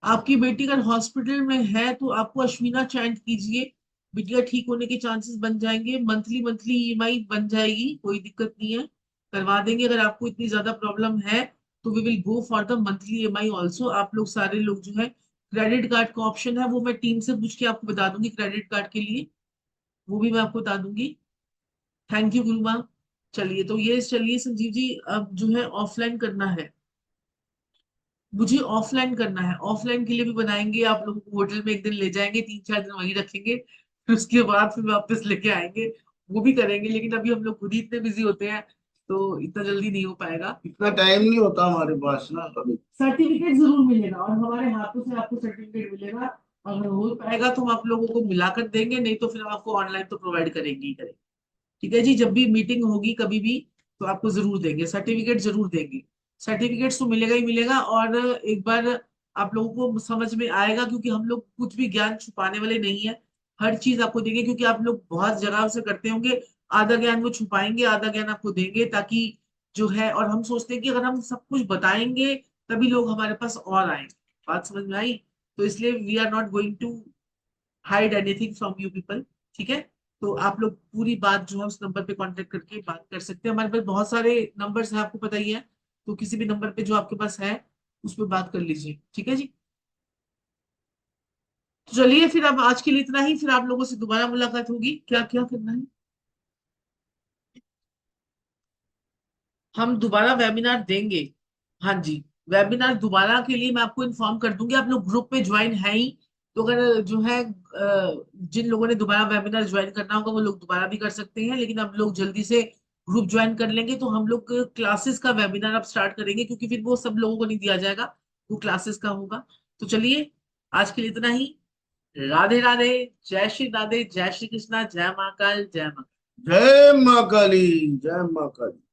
आपकी बेटी अगर हॉस्पिटल में है तो आपको अश्विना चैंट कीजिए, बिटिया ठीक होने के चांसेस बन जाएंगे। मंथली मंथली ईएमआई बन जाएगी, कोई दिक्कत नहीं है, करवा देंगे। अगर आपको इतनी ज्यादा प्रॉब्लम है तो we will go for the monthly EMI also. आप लोग सारे लोग जो है, क्रेडिट कार्ड का ऑप्शन है, वो मैं टीम से पूछ के आपको बता दूंगी क्रेडिट कार्ड के लिए, वो भी मैं आपको बता दूंगी। Thank you Gurumaa. चलिए, तो ये चलिए संजीव जी, अब जो है ऑफलाइन करना है, मुझे ऑफलाइन करना है। ऑफलाइन के लिए भी बनाएंगे, आप लोगों को होटल में एक दिन ले जाएंगे, 3-4 दिन वहीं रखेंगे, फिर उसके बाद फिर वापस लेके आएंगे, वो भी करेंगे। लेकिन अभी हम लोग खुद ही इतने बिजी होते हैं, तो इतना जल्दी नहीं हो पाएगा। इतना टाइम नहीं होता हमारे पास ना अभी। सर्टिफिकेट जरूर मिलेगा, और हमारे हाथों से आपको सर्टिफिकेट मिलेगा। अगर हो पाएगा तो हम आप लोगों को मिलाकर देंगे, नहीं तो फिर हम आपको ऑनलाइन तो प्रोवाइड करेंगे ही करेंगे। ठीक है जी, जब भी मीटिंग होगी कभी भी, तो आपको जरूर देंगे, सर्टिफिकेट जरूर देंगे। सर्टिफिकेट तो मिलेगा ही मिलेगा। और एक बार आप लोगों को समझ में आएगा, क्योंकि हम लोग कुछ भी ज्ञान छुपाने वाले नहीं है, हर चीज आपको देंगे। क्योंकि आप लोग बहुत जगह से करते होंगे, आधा ज्ञान वो छुपाएंगे, आधा ज्ञान आपको देंगे, ताकि जो है, और हम सोचते हैं कि अगर हम सब कुछ बताएंगे तभी लोग हमारे पास और आएंगे। बात समझ में आई? तो इसलिए we are not going to hide anything from you people. ठीक है, तो आप लोग पूरी बात जो है उस नंबर पे कांटेक्ट करके बात कर सकते हैं। हमारे पास बहुत सारे नंबर्स हैं, आपको पता ही है। तो किसी भी नंबर पे जो आपके पास है उस पर बात कर लीजिए, ठीक है जी। तो चलिए फिर अब आज के लिए इतना ही, फिर आप लोगों से दोबारा मुलाकात होगी। क्या क्या करना है? हम दोबारा वेबिनार देंगे। हाँ जी, वेबिनार दोबारा के लिए मैं आपको इन्फॉर्म कर दूंगी। आप लोग ग्रुप में ज्वाइन है ही, तो अगर जो है जिन लोगों ने दोबारा वेबिनार ज्वाइन करना होगा वो लोग दोबारा भी कर सकते हैं, लेकिन अब लोग जल्दी से ग्रुप ज्वाइन कर लेंगे तो हम लोग क्लासेस का वेबिनार अब स्टार्ट करेंगे, क्योंकि फिर वो सब लोगों को नहीं दिया जाएगा, वो क्लासेस का होगा। तो चलिए, आज के लिए इतना ही। राधे राधे। जय श्री राधे, जय श्री कृष्णा, जय महाकाल, जय माँ। जय माँ काली, जय माँ काली।